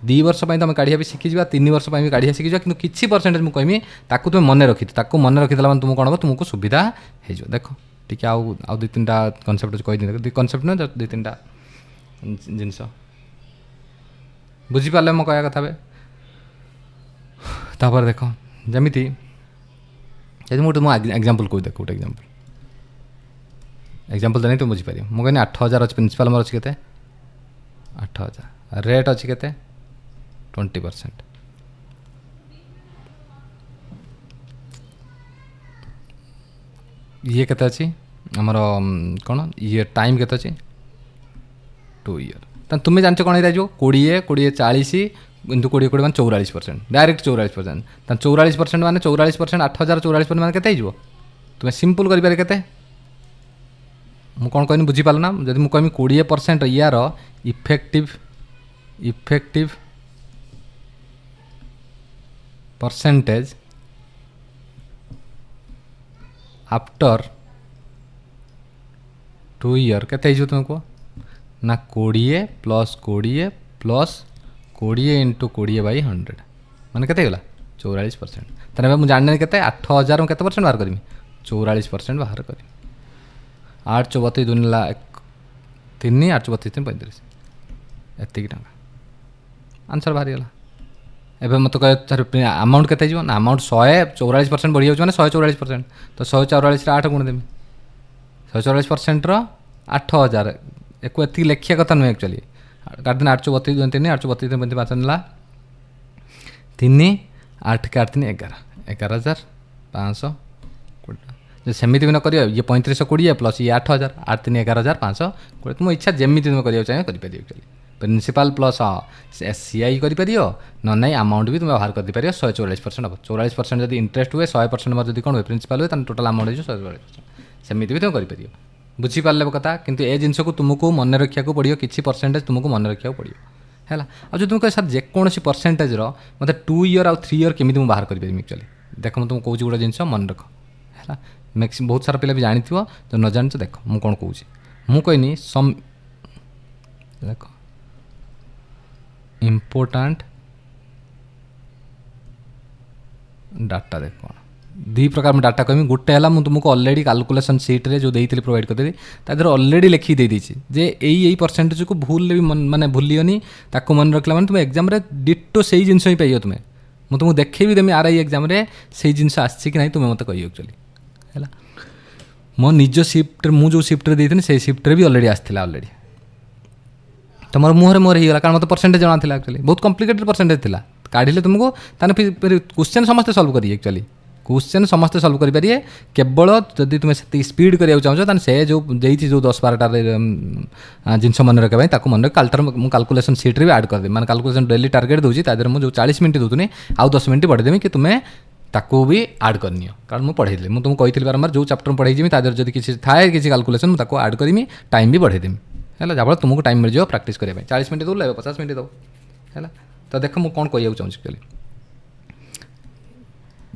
2 वर्ष तुम काढ़िया भी शिखी 3 वर्ष भी काढ़िया शिखी कि किसी परसेंटेज मुझे कहमी ताकू तुम मन रखी मन रखीदेला तुम कौन हम तुमको सुविधा हो देख टी आउ 2-3टा कनसेप्ट कहीदी कनसेप्ट नुह 2-3टा जिनस बुझीपारे मो कह कथा तापर देख जमीती मुझे एग्जांपल कह देख गोटे एग्जांपल देनी तुम बुझीपार मुझे कहनी 8000 अच्छे प्रिंसिपल मोर अच्छे के 8000 रेट अच्छी के 20% ये केते अच्छी आमर कौन ये टाइम केते अच्छी 2 ईयर तुम्हें जानच कौन हो 20 20 40 इंटू 20 20 माने 44% डायरेक्ट 44% 44% माने 44% 8000 44% माने केते हो तुम्हें सिंपल कर केते मु कौन कहनी बुझीपार ना जब मुझे कहमी 20% यार इफेक्टिव परसेंटेज आफ्टर 2 ईयर केते तुमको ना 20 प्लस 20 प्लस 20 इंटू 20/100 मैंने केते गला 44% तेना मुझे जानने के 8000 में केते परसेंट बाहर करी 44% बाहर करी 8 34 2 ला 3 8 32 3 35 एति टका आंसर बाहरी गला एबे मत कह अमाउंट केते ना अमाउंट 144% बढ़ी जाउछ माने 144% तो 144 8 गुण देमी 144% रो 8000 एक लेखिया कथा नुहे एक्चुअली काट दिन 8 32 3 8 32 3 5 ना 3 8 के 8 3 11 11520 सेमती भी न कर ये 3520 प्लस ये 8000 8 3 11520 तुम इच्छा जमी तुम करा चाहिए करें एक्चुअली प्रिंसिपाल प्लस सीआई कर ना अमाउंट भी तुम बाहर कर 144% हम 44% जब इंटरेस्ट हुए 100% जब कौन हुए प्रिंसिपाल हुए टोटाल अमाउंट हो 144% सेमती भी तुम कर बुझीपारे कथा कितु ए जिनस को तुमको मन रखा पड़ो कि परसेंटेज तुमको मन रखा पड़ो है आ जो तुम कह सर जेकोसी परसेंटेज मतलब 2 ईयर आ 3 ईयर केमी मुझे बाहर करी एक्चुअली देख मुझे तुमको कौच गोटे जिन मन रख है मैक्सिमम बहुत सारा पिला भी जानी जो न जान देख मुझे कौन कौन मुझे कहनी सम देख इम्पोर्टाट डाटा देख कौन दी प्रकार में डाटा कहमी गोटे है मुझे तुमको ऑलरेडी कैलकुलेशन सीट रे जो देती प्रोवाइड करदेवी तादर ऑलरेडी लिखी दे दीची जे यही परसेंटेज को भूल भी माने भूलियोनी ताको मन रखला माने तुम एग्जाम रे डिटो सही जिनस ही पाइयो तुम्हें मुझे तुमको देखे भी देमी आरआई एग्जाम रे सही जिनस आसी कि नहीं तुम्हें मत कही एक्चुअली है मो निज सिफ्ट मुझे जो सिफ्ट देती से सिफ्ट भी ऑलरेडी आसला ऑलरेडी तो मोर मुहर मोर होगा कारण मत परसेंटेज जाना था एक्चुअली बहुत कॉम्प्लिकेटेड परसेंटेज थी काढ़े तुमको फिर क्वेश्चन समस्ते सॉल्व करिए एक्चुअली क्वेश्चन समस्ते सॉल्व करेंगे केवल जदि तुम से स्पीड करा चाहो से जो देती जो 10-12 जिनस मन रखा मन रख कालटार मुझे कैलकुलेशन सीट रे भी ऐड करदेवी मैंने कैलकुलेशन डेली टारगेट दूसरी तादेह मुझे 40 मिनट दूसरी आउ 10 मिनट बढ़ेदेवी कि तुम्हें ताको भी ऐड करनी कारण मुझे पढ़ाई मुझे तुमको कही बारंबार जो चैप्टर पढ़ाई तादेह जब किसी थाए किसी कैलकुलेशन मुझे ऐड करी टाइम भी बढ़ेदेवी है जहाँ तुमको टाइम मिल जाए प्रैक्टिस करने 40 मिनट दो 50 मिनट दो है तो देख मुझे कौन कहूँ चाहिए एक्चुअली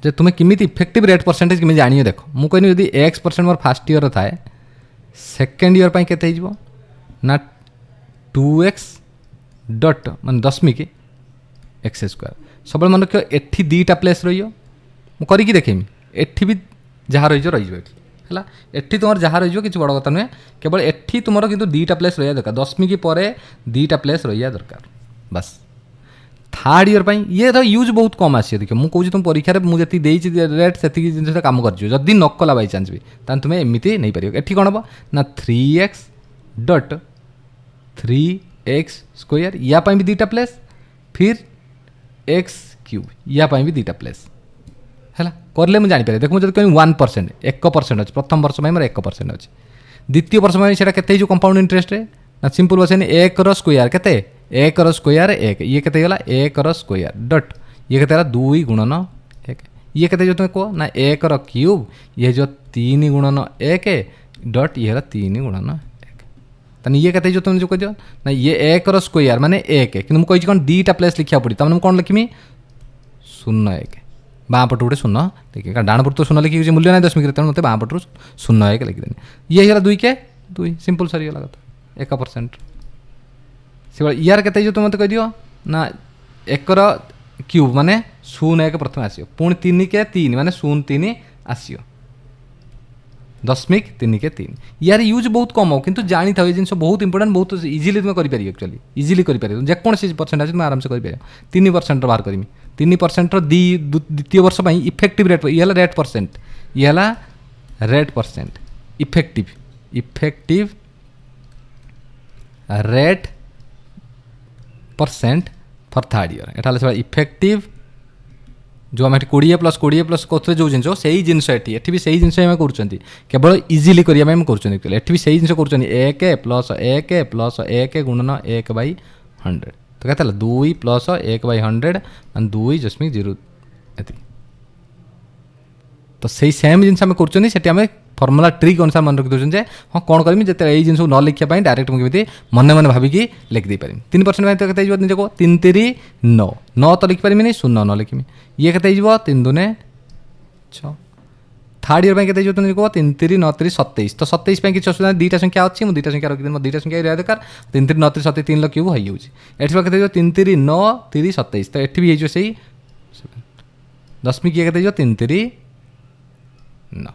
जे तुम्हें किमी इफेक्टिव रेट परसेंटेज किमी जानिए देख मुझे कहनी यदि x% मोर फास्ट ईयर थाए सेकेंड ईयर पर केते हो ना 2x डट मान दशमिक एक्स स्क्वायर सब मन रख एठी दीटा प्लेस रही मुझे देखेमी एठी भी जहाँ रही है एठी तुम जहाँ रही किसी बड़ कथा नुहे केवल एठी तुम कि दीटा प्लेस रहा दरकार दशमिक पर दीटा प्लेस रहा दरकार बस थर्ड ईयर ये तो यूज बहुत कम आसी देख मुझे कौन तुम परीक्षा मुझे रेट से जिन कम कर न कला बै चान्स भी तुम्हें एमती नहीं पार ये कौन हम ना 3x डट 3x स्क्वायर या भी दीटा प्लेस फिर x क्यूब या भी दीटा प्लेस है करले मुझे जापर देख मुझे कहीं 1% 1% अच्छे प्रथम वर्ष में मोर 1% अच्छे द्वितीय वर्ष में से कंपाउंड इंटरेस्ट ना सिंपल बस 1 स्क्वायर के 1 स्क्वायर 1 ये के 1 स्क्वायर डट ये के 2 गुणन 1 ये के तुम्हें कह ना 1 क्यूब ये जो 3 गुणन 1 डट ये 3 गुणन 1 तनी ये के जो तुम जो कह दियो ना ये 1 स्क्वायर माने 1 कि मुझे कौन दीटा प्लेस लिखा पड़ी तमें कौन लिखमी 0 1 बाँ पटू गोटे 0 देखिए कारण डाण पटू 0 लिखी मूल्य ना दशमिक तेणु मत बाँ पटू 0 1 लिखिदेनी ये है 2 के 2 सिंपल सरीगला कथा 1% से यार के जो तुम मत कह दियो ना 1 क्यूब माने 0 1 प्रथम आसो पुणी 3 के 3 माने 0 3 आसो दशमिक 3 के 3 यार यूज बहुत कम हो किंतु जानी था ये जिन बहुत इंपोर्टेंट बहुत इजिली तुम कर एक्चुअली इजिली कर जेकोसी परसेंटेज तुम आराम से कर 3% बाहर करमी 3% द्वितीय वर्ष इफेक्टिव रेट ये रेट परसेंट ये rate percent effective rate percent for third year Etah effective जो आम 20+20+ करते जो जिन से जिनस एटी भी सही जिनस कर केवल इजिली करने कर भी सही जिन कर 1 गुणन 1/100 तो कहता 2 + 1/100 2.0 तो सही सेम जिन कर फर्मुला ट्रिक अनुसार मन रखी दूसरे हाँ कौन करमी जिते यही जिन न लिखापी डायरेक्ट मुझे मन मन भाविकी लिखिदे पारि 3% तो कहते निजे को 3 3 9 9 तो लिखिपारि 0 9 लिखमी ये कहते 3 2 6 थर्ड ईयर कहते जो तुम कह 3 3 9 3 27 तो 27 किसी असुविधा दुईटा संख्या अच्छी मुझे दुईटा संख्या रखिदी दुईटा संख्या रहा दरकार 3 3 9 3 27 3 क्यूब हो कहते 3 3 9 3 27 तो ये भी से दशमिक ये कहते 3 3 9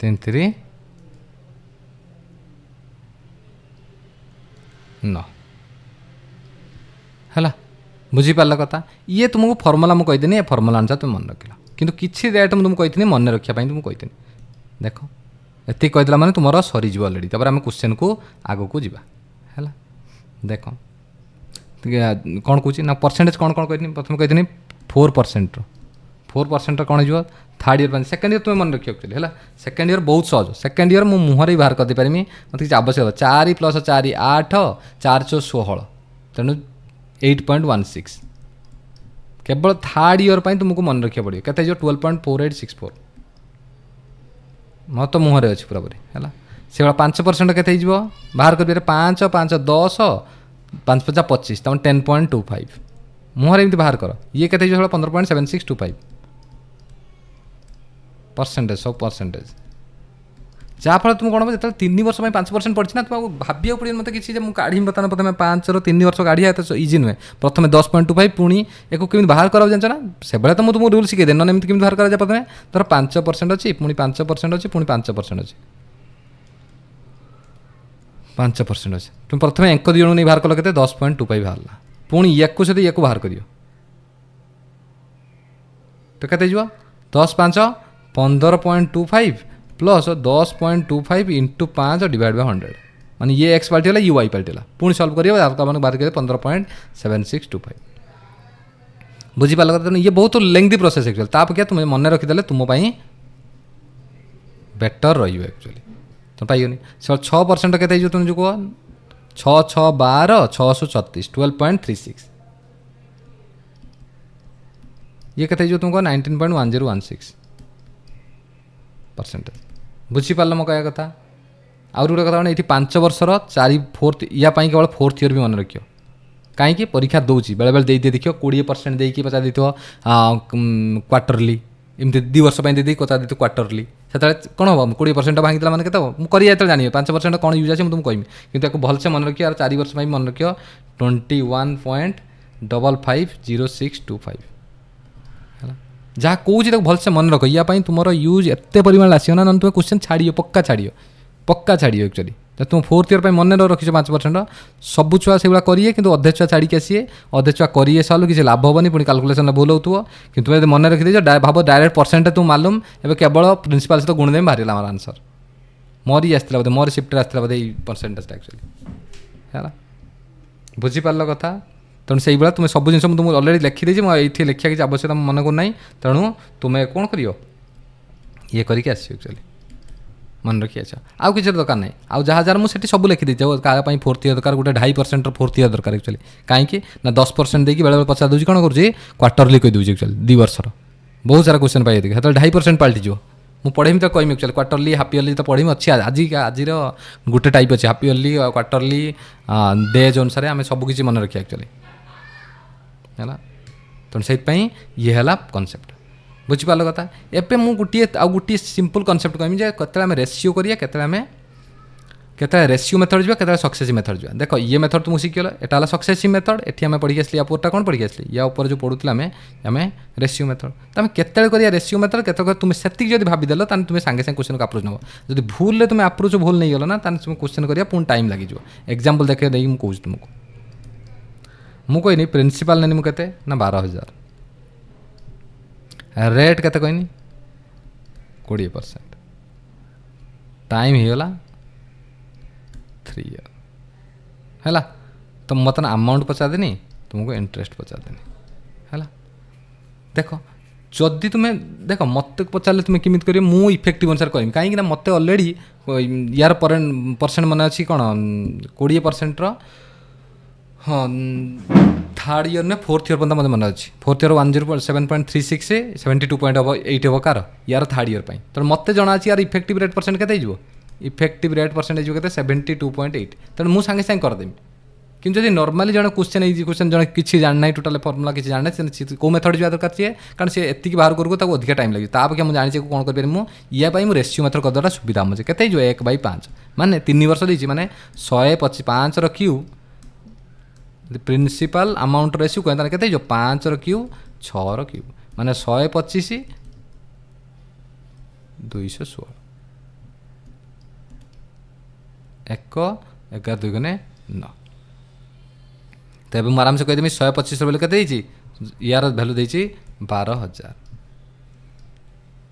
3 3 9 है बुझीपार कथा ये तुमको फर्मुला मुझे कहीदेनी ये फर्मुला अनुसार तुम मन रख कि किसी रेट मुझे कही मन रखापी तुमको कही देख ये कहीदेला मैंने तुम सरीज अलरेडी तापर आम क्वेश्चन को आग को जा है देख कौन कौन ना परसेंटेज कौन कौन कही प्रथम कही 4% 4% कौन हो थर्ड ईयर सेकेंड ईयर तुम मन रखिए एक्चुअली है सेकेंड ईयर बहुत सहज सेकेंड ईयर मुहर ही बाहर कर पारि मत किसी आवश्यक 4 + 4 8 4 × 16 तेणु 8.16 केवल थर्ड ईयर तुमको मन रखा पड़े के 12.4864 मत मुहर अच्छी पूरा पूरी है से 5% के बाहर कर 5 5 10 5 5 25 तुम 10.25 मुहर एमती बाहर कर ये के 15.7625 परसेंटेज सब परसेंटेज जहाँफल तुम कौन जो 3 वर्ष 5% पड़ी ना तुमको भाविया पड़े मत कि मुझे काढ़ी बता प्रथम 5 ରୁ 3 वर्ष काढ़िया तो इजी नुहे प्रथम 10.25 पुणी एक कमी बाहर कर जान ना से तो मुझे तुमको रूल शिखे ना एमती बाहर कर प्रथम धर 5% अच्छी पुणी 5% अच्छी पुणी 5% अच्छी 5% अच्छे तुम प्रथम एक दी जन नहीं बाहर कल के 10.25 बाहर पुणी या सहित या बाहर कर तो के 10 5 15.25 प्लस 10.25 × 5 डिवाइड बाय 100 माने ये एक्स पार्टी है ये वाई पार्टी है पुणी सल्व करिए बाहर कर 15.7625 बुझीपार कथा ये बहुत लेंथी प्रोसेस एक्चुअली ताप क्या तुम्हें मन रखीदे तुम्हें बेटर रही एक्चुअली तुम पाइबनी 6% के तुम जो कह 6 6 12 636 12.36 ये के तुम कह 19.1016 परसेंटेज बुझीपार मो कह कथा आउर गोटे कथा ये 5 वर्षर 4 या केवल 4th ईयर भी मन रखियो कहीं परीक्षा दूसरी बेले बेले दे देखियो 20% देकी पचार दी क्वार्टरली एमती 2 वर्ष दे पचार दी क्वार्टरली से कौन हम 20% भांगी मैंने के जानी 5% कौन यूज आसे तुमको कहमी कि भलसे मन रखियो और 4 वर्ष मन रखियो 21.550625 जहाँ कौच भलसे मन रख या तुम यूज एत परिमाण आसो ना तुम क्वेश्चन छाड़ियो पक्का छाड़ियो एक्चुअली तुम 4th ईयर मन रखी 5% सब छुआ से करिए कि अधे छुआ छाड़ी आसीए अधे छुआ करिए साल किसी लाभ हेनी पुणी कालकुलेसन भूल हो कि तुम मन रखीदे भाव डायरेक्ट परसेंट तुम मालूम एवं केवल प्रिंसिपाल सहित गुण देम बाहर आम आंसर मोर ही आसला बोधे मोर सिफ्ट आसला बोधे परसेंटेज एक्चुअली है बुझीपार कथा तेणु से तुम सब जिन तुमको अलरेडी लिखिदे ये लिखा किसी आवश्यकता मन को ना तेणु तुम्हें कौन करियो ये करके आसो एक्चुअली मन रखी आस आउ किसी दरकार ना आउ जहाँ जहाँ मुझे सब लिखिदे क्या 4th ईयर दरकार गोटे 2.5% 4th ईयर दरकार एक्चुअली कहीं ना 10% देकी बेले पचार दूसरी कौन कर क्वार्टरली कही दूसरी एक्चुअली 2 वर्षर बहुत सारा क्वेश्चन पाई 2.5% पलटि मुझे पढ़ेमी तो कहमी एक्चुअली क्वार्टरली हाफ ईयरली तो पढ़ेमी अच्छी आज गोटे टाइप अच्छे हाफ ईयरली क्वार्टरली डेज अनुसार आम सबकि मन रखिए एक्चुअली है तेणु से ये है कनसेप्ट बुझीपार कथा एवं मुझे गोटे सिंपल कनसेप्ट कहमी के रेसीओ करिया के रेसीओ मेथड जा सक्सेसिव मेथड जा देख ये मेथड तुमको शिखल एटा सक्सेसिव मेथड एटी आम पढ़ी आसली या कौन पढ़ी आसली या ऊपर जो पढ़ुला आम रेसीओ मेथड तो आम केत रेसीओ मेथड के तुम से भावीदेल तुम सांगे सांगे क्वेश्चन को अप्रोच नब जब भूल तुम अप्रोच भूल नहीं गल ना तुम क्वेश्चन करा पुणी टाइम लगे एग्जांपल देखे नहीं मुझे तुमको मु कहनी प्रिंसिपाल नहीं मुझे ना 12,000 रेट के कहनी 20% टाइम होगा 3 ईयर है तो मत अमाउंट पचार देनी तुमको इंटरेस्ट पचार देनी है देख जदि तुम्हें देख मत पचारे तुम्हें केमी कर मु इफेक्टिव अनुसार कहमी कहीं मत अलरेडी यार परसेंट मन अच्छी कौन 20% हाँ 3rd ईयर में 4th ईयर पर्यटन मतलब मन अच्छी 4th ईयर 107.36 से 72.8 हम कार यार 3rd ईयर तो मत जना यार इफेक्टिव रेट परसेंट के इफेक्टिव रेट परसेंटेज के 72.8 तेणु मुझे सांगे सांगे करदेमी कि जब नॉर्मली जन क्वेश्चन जन किसी जानना टोटाल फर्मुला किसी जानना कौ मेथड जा दरकार सी कारण सी एति बाहर करूँ ताको अधिक टाइम लगे तापे मुझे जानी कौन कर या रेसीओ मेथड करदेटा सुविधा मुझे के 1/5 माने 3 वर्ष देती माने 125 रखियो प्रिंसिपल अमाउंट रेसीओ कहते के 5 क्यू 6 क्यू माने 125 216 1 11 2 9 तो मुझे आराम से कहीदेमी 125 बोले के यार भैल्यू देती 12,000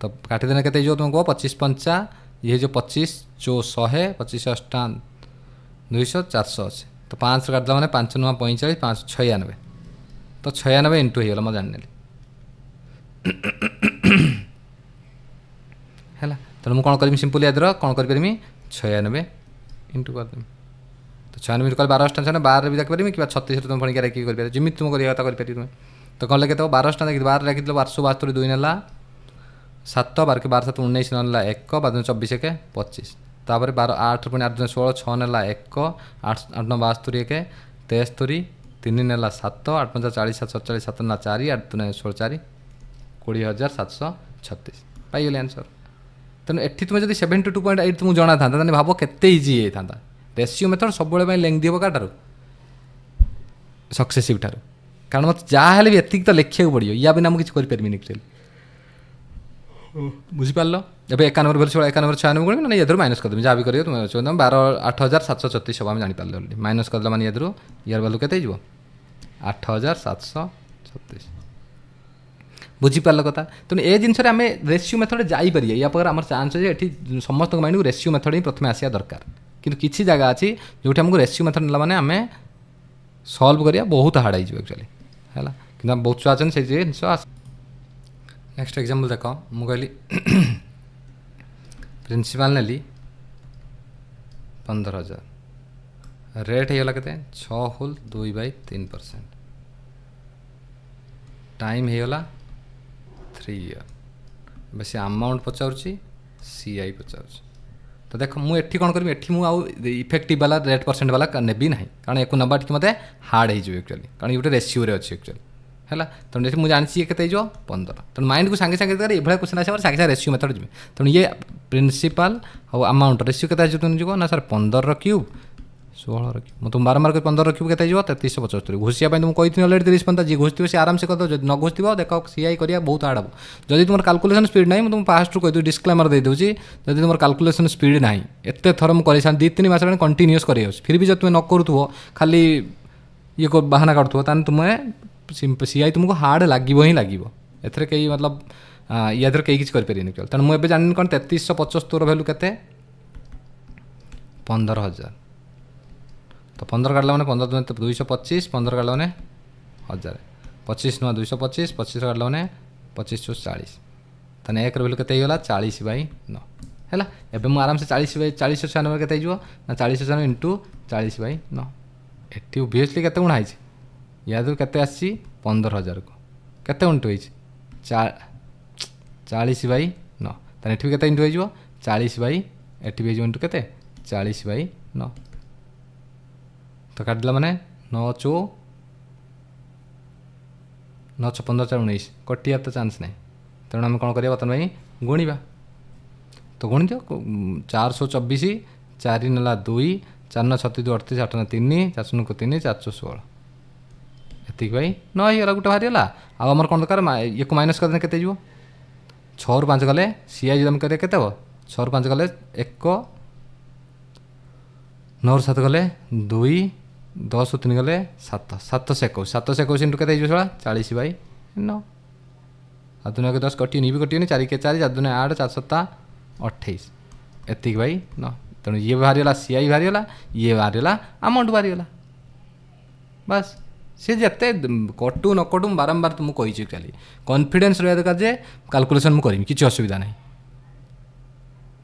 तो काटिदेने के तुम कह 25 5 ये जो 25 जो 100 25 अष्टा 200 400 अच्छे तो 5 काटदेला मैंने 5 9 45 5 96 तो 96 इंटू होगा मैं जानी है तेणु मुझे कौन करी सिंपल याद कौन करी 96 इंटू करदेमी तो 96 इंटू 12 अष्टा 12 भी देखिपारे कि 36 तुम फणी कर जमी तुम कर तुम्हें तो कौन लगे 12 अष्टा देखिए 12 रखी 1272 2 ना 7 12 के 12 7 19 ना 1 12 24 1 25 तापर 12 8 पुणी 8 16 6 ना 1 8 8 9 72 1 73 3 ना 7 8 5 40 7 47 7 ना 4 8 2 16 4 20,736 पाइगले आंसर तेणु एटी तुम्हें जब 72.8 तुमको जना था भाव केते इजी होता रेसियो मेथड सब लेंदी हम काटार सक्सेसिव ठार कारण मत जहाँ भी एतिक तो लिखा पड़ो या बिना मुझे किसी करें एक्चुअली बुझीपार जब 91 भैल्यू 91 96 गुण ना ये माइनस करदेवी जहाँ भी करेंगे तुम 12,8,736 सब आम जापर अलरेडी माइनस करदे मैंने ये यार भैल्यू के 8,736 बुझीपार कथा तेणु ये जिनस आम रेसियो मेथड जापर या पर आम चान्स है ये समस्त माइंड को रेसियो मेथड ही प्रथम आसा दरकार कि किसी जगह अच्छी जो आमको रेसियो मेथड ना मैंने आम सल्व करिया बहुत हार्ड हो एक्चुअली है कि बहुत छुआ अच्छे से जिन नेक्स्ट एग्जांपल देख मुझे प्रिंसिपल नेली 15,000 रेट होगा के 6/2/3% टाइम होगा 3 ईयर बस अमाउंट पचारूँ सीआई पचारूँ तो देख मुझे कौन करी एटी मुझे इफेक्टिव वाला रेट परसेंट वाला नेबी ना कारण एक नवा टी मत हार्ड हो एक्चुअली कारण ये गोटे रेसियो अच्छी एक्चुअली है तेणु मुझे जानी के 15 तेणु माइंड को सागे सागे ये क्वेश्चन आस सागे सागे रेसियो मेथड जी तेणु ये प्रिंसिपल और अमाउंट रेसियो के ना सर 15 क्यूब 16 रखी मुझे तुम बारंबार 15 रखी के 3375 घोषिया तुमको कही अलरेडी 30 जी घोषिव सी आराम से कर दो न घोषिव देख सीआई करा बहुत हार्ड हम जब तुम कैलकुलेशन स्पीड ना तुम फास्ट कही डिस्क्लेमर दे दूसरी जब तुम कैलकुलेशन स्पीड ना एत थर मुझे 2-3 मास कंटिन्यूअस कर फिर भी जब तुम न करूँ खाली ये बाहाना काटुव तुम्हें सीआई तुमको हार्ड लगे ही लगे एथर कहीं मतलब या कहीं किसी करें तेणु मुझे जानी कौन 3375 भैल्यू के 15,000 तो 15 काटला मैंने 15 दूने 225 15 काटला मैंने 1000 25 नुआ 225 25 काटला मैंने 25 × 40 तेना एक भैल्यू के 40/9 है एवं मुझे आराम से 40/96 के ना 40,000 इंटू 40/9 एटी ओबियसली के गुणा या के आसी 15,000 को केते इंटू होती 40/9 तेना एटी के इंटू हो 40/एटी इंटू के 40/9 तो काटिदेला मैंने 9 चौ 9 6 15 4 19 कटियार तो चान्स ना तेणु आम कौन करा बर्तमान भाई गुणा तो गुणी दियो 424 4 ना 2 4 ना 36 38 8 ना 3 4 को 3 416 एतिक भाई 9 होगा गोटे बाहरीगला आम कौन दरकार ये को माइनस करदे के 6 ରୁ 5 गले सीआई जब करें के 6 ରୁ 5 गले 1 9 ରୁ 7 गले 2 10 ରୁ 3 गले 7 7 से 21 7 से 21 इंटू के 40/9 7 के 10 कटिनी भी कटिनी 4 के 4 4 दूने 8 4 7 28 एतिक भाई 9 तेणु ये बाहरीगला सीआई बाहरीगला ये बाहरीगला अमाउंट बाहरीगला बस सी जिते कटू न कटू बारंबार तुमको कही एक्चुअली कॉन्फिडेंस रहा दरकार जे कैलकुलेशन मुझे करी किसी असुविधा नहीं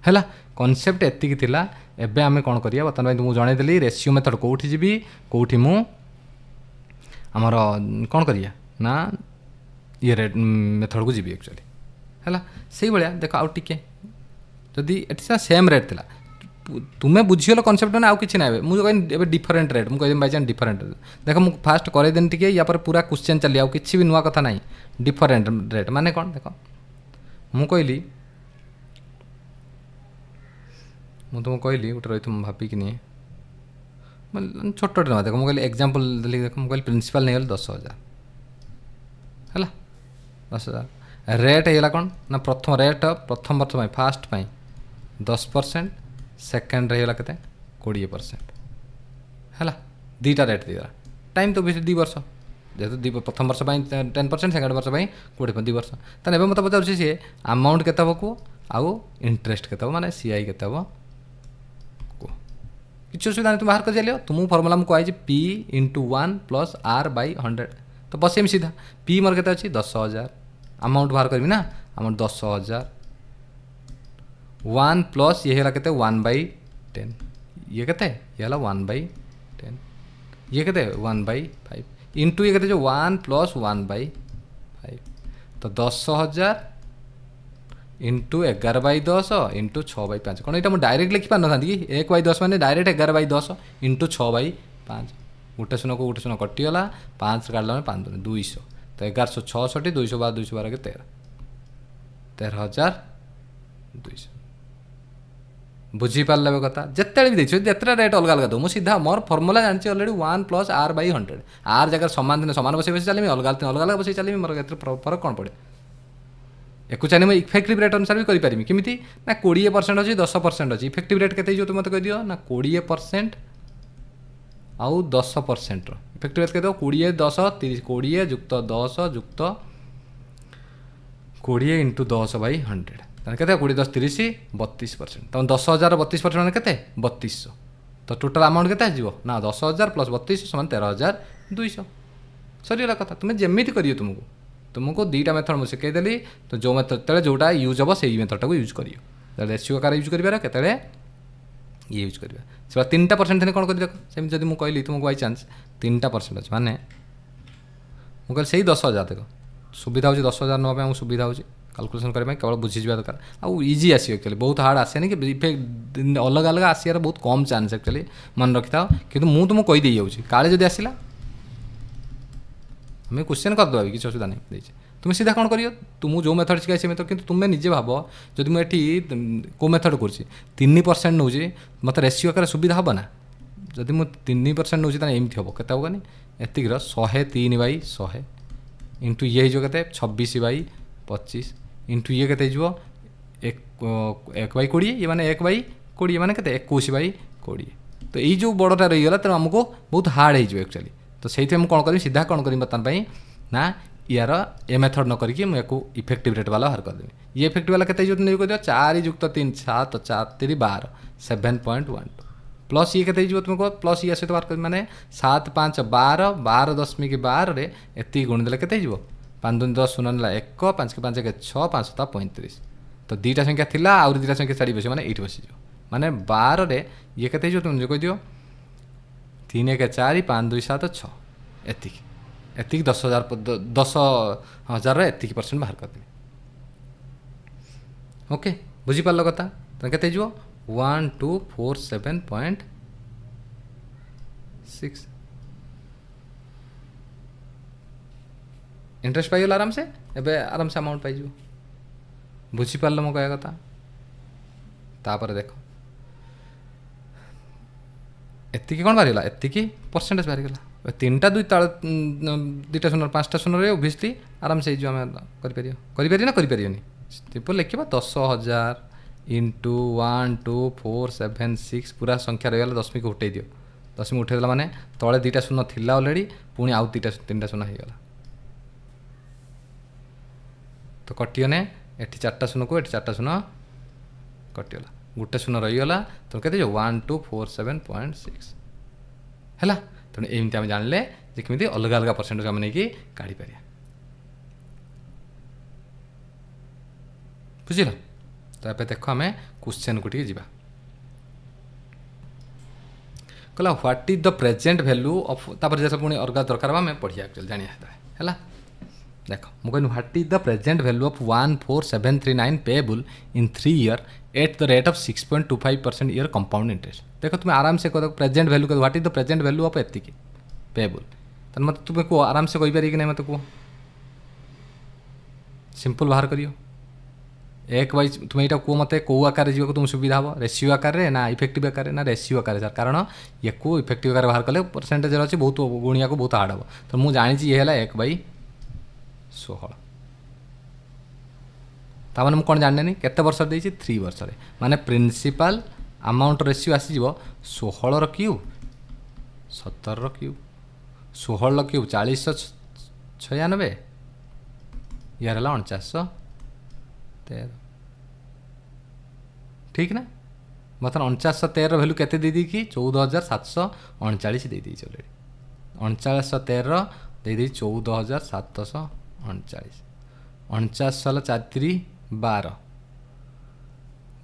है कॉन्सेप्ट एतिक थिला एबे आमे कौन करिया बर्तमान तुमको जनईदेली रेसियो मेथड कौटी जी कौटी मु आमर कौन करिया ना ये रेट मेथड को जी एक्चुअली है से भाया देख आउ टिके जदि एटी सेम रेट थिला तुम्हें बुझीगल कनसेप्ट ना आउ कि ना मुझे कहीं डिफरेन्ट रेट मुझे बाई चान्स डिफरेन्ट देख मुझे फास्ट करदेनि टे या पर पूरा क्वेश्चन चली आउ कि भी नुआ कथा ना डिफरेन्ट रेट माने कौन देख मुझे कहली मुझे तुमको कहली गोटे रही तुम भाविकी छोटे ना देख मुझे एग्जांपल देली देख मुझे प्रिंसिपल नहीं 10,000 है 10,000 रेट होगा कौन ना प्रथम रेट प्रथम वर्ष फास्ट 10% सेकेंड रहीगला के 20% है 2टा रेट दीगला टाइम तो बेस 2 वर्ष जेहेतु प्रथम वर्ष 10%, सेकेंड वर्ष 20 2 वर्ष ताने एबे मते पचारुछि सी अमाउंट केते हबो को आउ इंटरेस्ट केते हबो माने सीआई केते हबो को किछ सुविधा नहीं तुम बाहर कर चलियो तुम फॉर्मूला में कहै P into 1 plus R by 100 तो बसेम सीधा पी मोर केते अछि 10,000 अमाउंट बाहर करबी ना अमाउंट 10,000 1 प्लस ये है केते 1/10 ये केते ये हला 1/10 ये केते 1/5 इंटू ये कहते जो 1 प्लस 1/5 तो 10,000 इंटू 11/10 इंटू 6/5 कौन यहाँ मुझे डायरेक्ट लिखि पार ना कि 1/10 मैंने डायरेक्ट 11/10 इंटू 6/5 गोटे शून्य को गोटे शून्य कटिगला 5 काटला 5 200 तो 1166 212 212 के 13,200 बुझीपारे कथा जिते भी देखिए जिते रेट अलग अलग दो मुझे सीधा मोर फर्मूला जानची already 1 plus R by 100 R जगह सामान दिन सामान बस बस चलमी अलग अलग बस चलमी मोर फरक कौन पड़े एक चाहिए मुझे इफेक्टिव रेट अनुसार भी करें किमिति ना 20% अच्छी 10% अच्छी इफेक्टिव रेट के तुम मत कह ना 20% आउ 10% इफेक्टिव रेट कहते 20 10 30 20 जुक्त 10 जुक्त 20 इंटू 10/100 कहते 20 10 30 32% तुम 10,000 32% मैंने के 3200 तो टोटाल अमाउंट के ना 10,000 प्लस 32 समान 13,200 सरीगला कथा तुम्हें जमी कर तुमको दुईटा मेथड मुझे शिखेदेली तो जो मेथड जोटा यूज हम से मेथड को यूज कर रेशियो आकार यूज कर केतले ये यूज करवा से 3% थे कौन कर देख सेम जब मुझे कहली तुमको बाई चान्स 3% अच्छे माने मुझे से 10,000 देख सुविधा हो 10,000 नापी सुविधा हो कैलकुलेशन करने केवल बुझी जा दरकार आउ इजी आस एक्चुअली बहुत हार्ड आसेनि कि इफेक्ट अलग अलग आसार बहुत कम चान्स एक्चुअली मन रखी था कि मुझे तुमको कहीदे जाऊँगी काले जब आसला हमें क्वेश्चन करदे कि किसी असुविधा नहीं तुम सीधा कौन कर तुम जो मेथड शिखाई से मेथड कि तुम्हें निजे भाव जब मुझे को मेथड कर 3% नौ मत रेसियो आकार सुविधा हम ना जदि मुझे 3% नौ एमती हम के होगा एतिक 103/100 इंटू ये हो 26/25 इंटू ये के 1/20 ये मैंने 1/20 मैंने के 21/20 तो ये जो बड़टा रहीगला तेनाली आमको बहुत हार्ड हो एक्चुअली तो से कौन करी सीधा कौन करी बर्तमान ना यार ए मेथड न करके मुझे इफेक्टिव रेट वाला बाहर करदेवी ये इफेक्टिव वाला के नहीं कर 4 जुक्त 3 7 4 3 12 7.12 प्लस ये के तुमको प्लस ये सहित बाहर कर माने 7 5 12 12.12 एति गुण देले के 5 2 10 0 1 5 के 5 के 6 5 7 35 तो दुईटा संख्या थिला आउरी दुईटा संख्या छाड़ी बस माने 8 बस माने 12 रे ये के तुम जो कह दियो 3 1 4 5 2 7 6 एतिक 10,000 एतिक % बाहर करदेवी ओके बुझीपार कथा तो के 1247.6 इंटरेस्ट पाइल आराम से एबे आराम से अमाउंट पाई बुझीपार मो कह कथा तापर देखो एतिकी कौन बाहर एतिकी परसेंटेज बाहरीगला 3टा 2टा 0 5टा 0 ओबियसली आराम से जो आम करें ना करें सिंपल लिखा 10,000 इंटू 1 2 4 7 6 पूरा संख्या रहीगला 10 उठे दियो 10 उठेदेला माने तले 2टा 0 थिला ऑलरेडी पुणी आउ 3टा 0 होगा तो कटिगने एटी 4टा 0 को एटी 4टा 0 कटिगला गोटे 0 रहीगला तो कहते 1247.6 है तेणु एमती आम जानले कमी अलग अलग परसेंटेज आम नहीं काढ़ी पार बुझल तो ये देख आम क्वेश्चन को जी कहला what is the present value of तापर जैसे पुणी अलग दरकार आम पढ़िया जानिया है देख मुझे what is the present value of 14739 payable in 3 year at the rate of 6.25% year compound interest देखो तुम्हें आराम से कह प्रेजेंट वैल्यू कह what is the present value of एतिक पेएबल तो मत तुम्हें कह आराम से कहीपर कि नहीं मत कह सिंपल बाहर करियो एक वाइज तुम्हें यहाँ कह मत कौ आकार जी तुम सुविधा हम रेसियो आकार ना इफेक्टिव आकार ना रेसियो आकार सर कारण ये को इफेक्टिव आकार बाहर कले परसेंटेज अच्छी बहुत गुणिया को बहुत हार्ड हम तो मुझे जानी ये है 1/16 ताने मुझे कौन जाने नहीं केते वर्ष देती 3 वर्ष माने प्रिंसिपल अमाउंट रेसियो आसीज 16 क्यूब 17 क्यूब 16 क्यूब 40 96 यार है 4913 ठीक ना मतलब 4913 भैल्यू केते दे दी कि 14739 दे दी ऑलरेडी 4913 दे दी 14739 49 4 12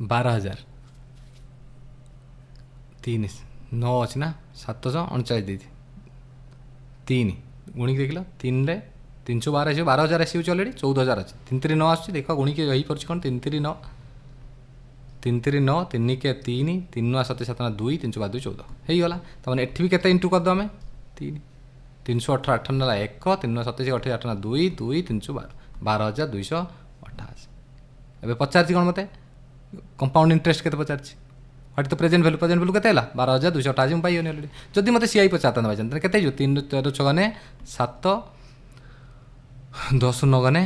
12000 3 9 अच्छी ना 739 दी 3 गुणी देख लो 3 रे 312 आस 12000 आस ऑलरेडी 14000 अच्छे 3 3 9 आस देख गुणी के हो पार्छ कौन 3 3 9 3 3 9 3 के 3 3 9 7 7 2 3 2 2 14 ହେଇଗଲା ତାମାନେ ଏଠି ବି କେତେ ଇଣ୍ଟୁ କରିଦେବା ଆମେ 3 318 8 ନେଲା 1 3 9 27 8 8 2 2 312 12288 ଏବେ ପଚାରିଛି କ'ଣ ମୋତେ କମ୍ପାଉଣ୍ଡ ଇଣ୍ଟରେଷ୍ଟ କେତେ ପଚାରିଛି ହ୍ୱାଟ୍ ତ ପ୍ରେଜେଣ୍ଟ ଭ୍ୟାଲୁ କେତେ ହେଲା 12288 ମୁଁ ପାଇଗଲି ଅଲରେଡ଼ି ଯଦି ମୋତେ ସିଆଇ ପଚାରିଥାନ୍ତା ଭାଇଛନ୍ତି ତାହେଲେ କେତେ ହେଇଯିବ 3 13 6 ଗନେ 7 10 9 ଗନେ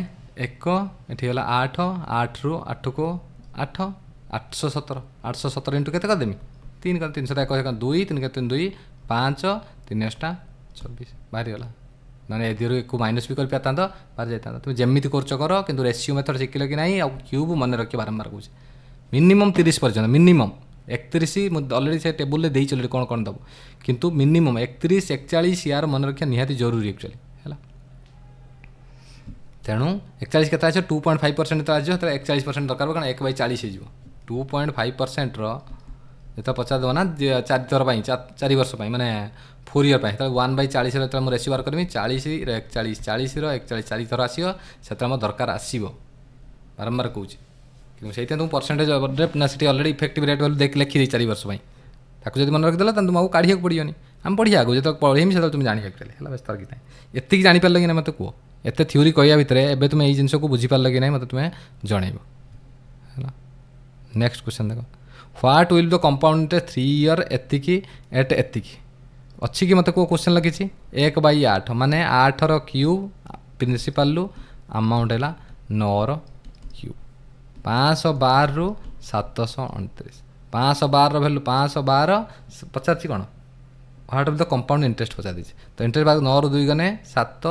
1 ଏଠି ହେଲା 8 8 ରୁ 8 को 8 817 इंटू केते करदेमी 3 कर 301 2 3 के 3 2 5 3 8 26 बाहरी गला मैंने एदिरो को माइनस भी कर पाता तो बाहर जाता तुम जमीती कर कि रेसियो मेथड शिखिल कि नहीं क्यूब मन रखिए बारंबार कौन मिनिमम 30 पर्यटन मिनिमम 31 अलरेडी से टेबुल दे चल कौन कौन दब किंतु मिनिमम 31 41 यार मन रखा निहाती जरूरी एक्चुअली है तेणु 41 के 2.5% आज 41% दरकार कारण 1/40 हो 2.5% जो पचार देव ना 4 थर 4 वर्ष मैंने 4 ईयर 1/40 मुझे रेसियो बार करी 40 41 40 41 4 थर आसो से मोर दरकार आसो बारंबार कौच कि से तुम परसेंटेज ना से अलरेडी इफेक्टिव रेट वैल्यू देख लिखी 4 वर्ष ताकू जब मन रखिदेल तो तुमको काढ़ी पड़ोनी आम पढ़िया आगे जो पढ़ेमी से तुम जान है व्यस्त कि एति जापार कि ना मत कह एत थ्योरी कहया भितर एबे तुम यही जिनस को बुझीपार कि ना मत तुम्हें जनइब है नेक्स्ट क्वेश्चन देख what will the compound interest 3 year एतिकी एट एतिकी अच्छी कि मत को क्वेश्चन लगी 1/8 माने 8 क्यूब प्रिंसिपाल रु अमाउंट है 9 क्यूब 512 रु 729 512 भैल्यू 512 पचार कौन what will the compound interest पचार दी तो इंटरेस्ट भाग 9 रु 2 गने 7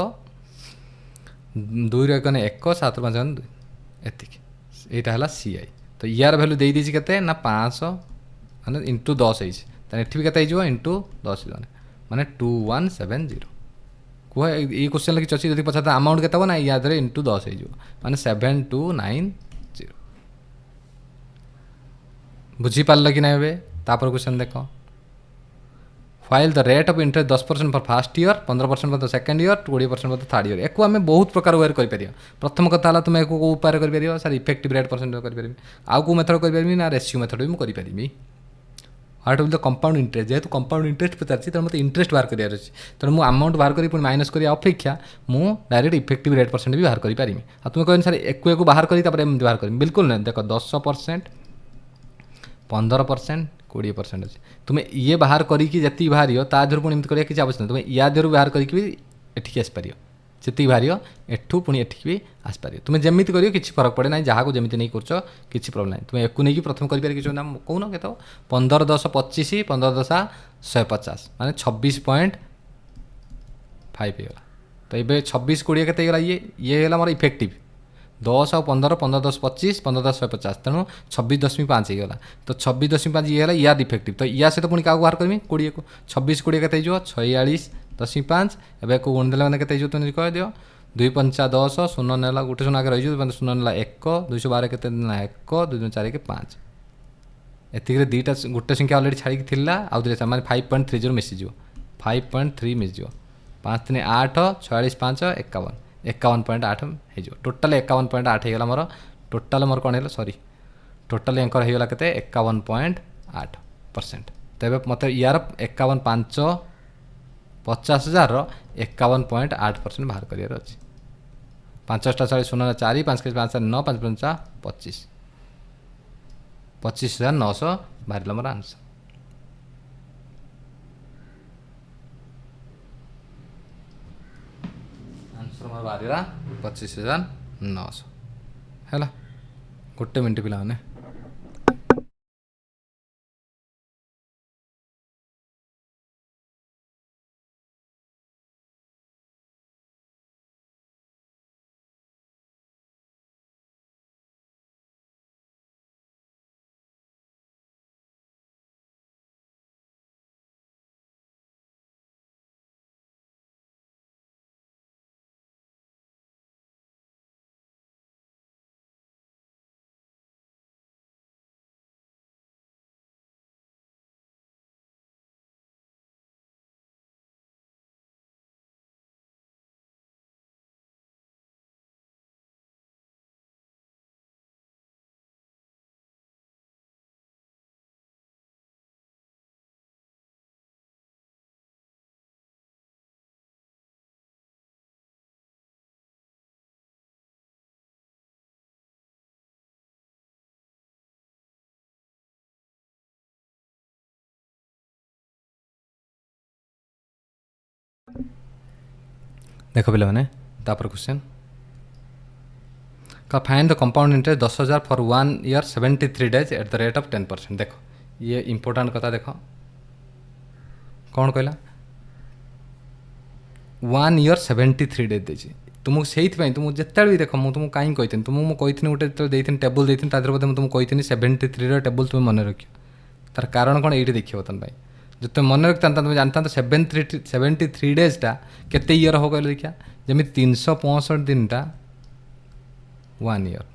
2 रे गने 1 7 5 गने 2 एतिकी यहाँ है सीआई तो यार भैल्यू दे दीजिए केते ना 500 माने इंटू 10 है एठी भी केते हो इंटू 10 माने 2170 कह ये क्वेश्चन लगी अच्छी जब पचार अमाउंट केते हो ना या इंटू 10 हो माने 7290 बुझीपार कि ना तापर क्वेश्चन देख file the rate of interest 10% for first year 15% for the second year 20% for the third year एक आम बहुत प्रकार वे कर प्रथम कथा तुम एक उपाय कर सर इफेक्टिव रेट परसेंट कर आउ को मेथड कर ना रेसियो मेथड भी मुझे करी what will the compound interest जेहतु कंपाउंड इंटरेस्ट पचार तो मतलब इंटरेस्ट बाहर करार अच्छे तेणु मुझे अमाउंट बाहर करी माइनस करिया अपेक्षा मुझे डायरेक्ट इफेक्टिव रेट परसेंट भी बाहर करी आ तुम कह सर एक बाहर करी बाहर करी बिल्कुल नहीं देख 10% 15% 20% अच्छे तुम्हें ये बाहर करी जी बाहर ताधर पुणी एमती करिया किसी आवश्यक तुम्हें या देहर बाहर करके भी एठिक आसपार जी बाहर एठू पुणी एठिक भी आसपार तुम्हें जमी कर किसी फरक पड़े ना जहाँ को जमी नहीं कर किसी प्रोब्लेम नहीं तुम्हें एक नहीं प्रथम कर कौन के 15 10 25 15 10 150 माने 26.5 होगा तो ये 26 20 के ये मोर इफेक्टिव 10 और 15 15 10 25 15 10 150 तेणु 26.5 होगा तो 26.5 ये है या इफेक्टिव तो या सहित पुणी क्या बाहर करमी 20 को 26 20 के 46.5 एवं को गुणदेले मैंने के तुम कह दियो 2 5 10 शून्य नेला गोटे शून्य आगे रही शून्य नेला 1 212 के 1 2 4 के 5 एतिक दुईटा गोटे संख्या अलरेडी छाड़ी थी आउे मैंने 5.30 मिसीज 5.3 मिसीज 5 3 8 46 5 51 51.8 हो टोटाल 51.8 होगा मोर टोटाल मोर कौन है सॉरी टोटाल एंकर होगा के 51.8% तेरे मत यार 51 5 50,000 51.8% बाहर करार अच्छे 5 40 शून्य 4 5 5 9 5 5 25 25,900 बाहर मोर आंसर बाहर 25,900 है गोटे मिनट पिला देख पे तापर क्वेश्चन का find the compound interest 10,000 for 1 year 73 days at the rate of 10%। देख ये इंपोर्टाट कथा देख कौन कहला 1 ईयर 73 डेज देती तुमको से तुमको जिते भी देख मुझे तुमको कहीं कही तुमको कही गोटे जो टेबुल देती तुमको कही 73 टेबुल तुम मन रख तार कारण कौन ये देखिए तुम जो तुम मन रखता तुम जानता 73 डेजटा केते ईयर हो कहले देखिया जमी 365 दिनटा 1 ईयर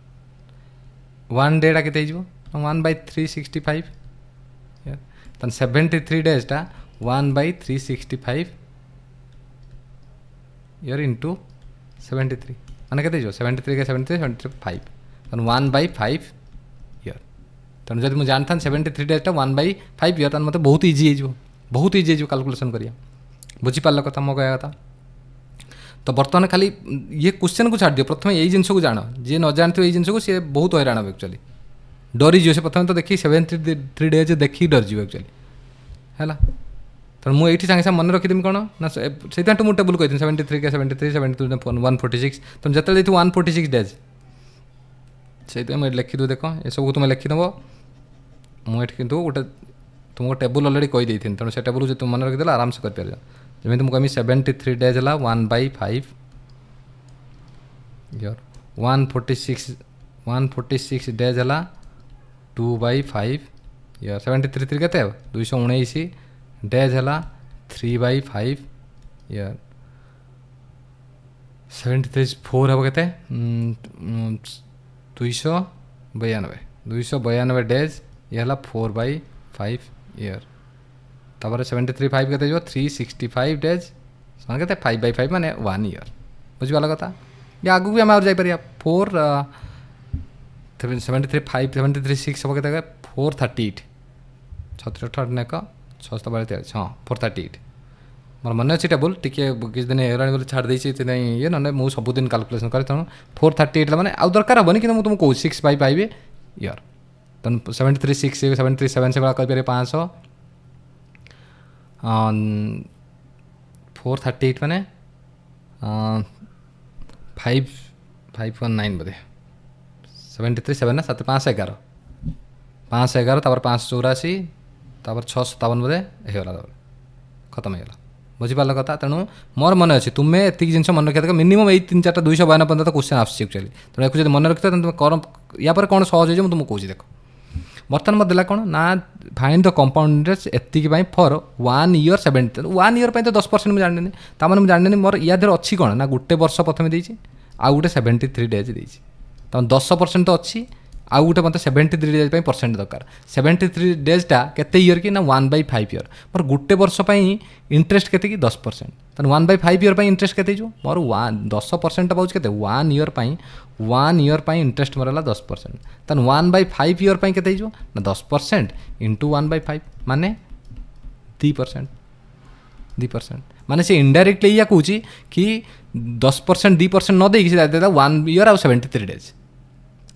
1 डेटा के 1/365 तन 73 डेजटा 1/365 ईयर इंटू 73 मैंने के 73 के 73 5 तन 1/5 ईयर तेणु जब मुझे जानता 73 डेजटा 1/5 ईयर मतलब बहुत इजी बहुत इजी कैलकुलेशन करिया बुझीपार कथा मो कह कथा तो बर्तमान खाली ये क्वेश्चन को छाड़ दियो प्रथम यही जिन को जान जी न जानते ये जिन को सी बहुत हैरान हे एक्चुअली डरी जो से प्रथम तो देखी 73 डेज देखी डरजी एक्चुअली है तो मुझे सागे सागे मन रखीदेमी कौन ना से मुझे टेबुल कही 73 के 73 72 146 तुम जिते देखो 146 डेज से मुझे लिखिद देख ये सब तुम लिखिदेव मुझे कि गोटे तुमको टेबुल अलरेडी कहीदे तेणु से टेबुल जो तुम मन रखिदे आराम से कर जमी तुमको कमी 73 डेज है 1/5 ईयर 146 डेज है 2/5 ईयर 73 3 के 219 डेज है 3/5 ईयर 73 4 हम के 292 डेज ये है 4/5 ईयर तापर 73 5 के 365 डेज से के 5/5 माने 1 ईयर बुझीपाल कथा या आगू भी आम और जापर 4 73 5 73 6 हम के 438 36 ने 642 हाँ 438 मोर मन अच्छी टेबुल टी किसी दिन है छाड़ नहीं ये ना मुझे सबुदिन कैलकुलेशन करे तेणु 438 मैंने आउ दरकार हेनी कि तुमको कौन 6/5 ईयर तेणु 73 6 73 7 से कहीपर 500 438 मैंने 519 बोधे 73 7 ना 7 511 511 तापर 584 तापर 657 बोधे होगा खत्म होगा बुझीपार कथा तेणु मोर मन अच्छे तुम्हें एति जिन मन रखा मिनिमम ये 3 4 252 पर्यटन क्वेश्चन आक्चुअली तेणु एक मन रखिए तुम कौन या कौन सहज हो तुमको कौच देख बर्तमान मत देला कौन ना फाइंड द कंपाउंड इंटरेस्ट एति फॉर 1 ईयर 70 1 ईयर तो 10% मुझे जानी ताने मुझे जानी मोर या देर अच्छी कौन ना गोटे वर्ष प्रथम देती आउ गोटे 73 डेज देती तो 10% तो अच्छी आउ गोटे मतलब 73 डेज परसेंट दरकार 73 डेजटा केते ईयर कि ना 1/5 ईयर मोर गोटे वर्ष इंटरेस्ट केते कि 10% तेनाली 1/5 ईयर इंटरेस्ट केते मोर 10% पाँच के 1 ईयर इंटरेस्ट मोर है 10% तेनाली 1/5 ईयर केते ना 10% इंटू 1/5 माने 2% माने से इनडायरेक्टली या कहूँ कि 10% 2% न देगी 1 ईयर आउ 73 डेज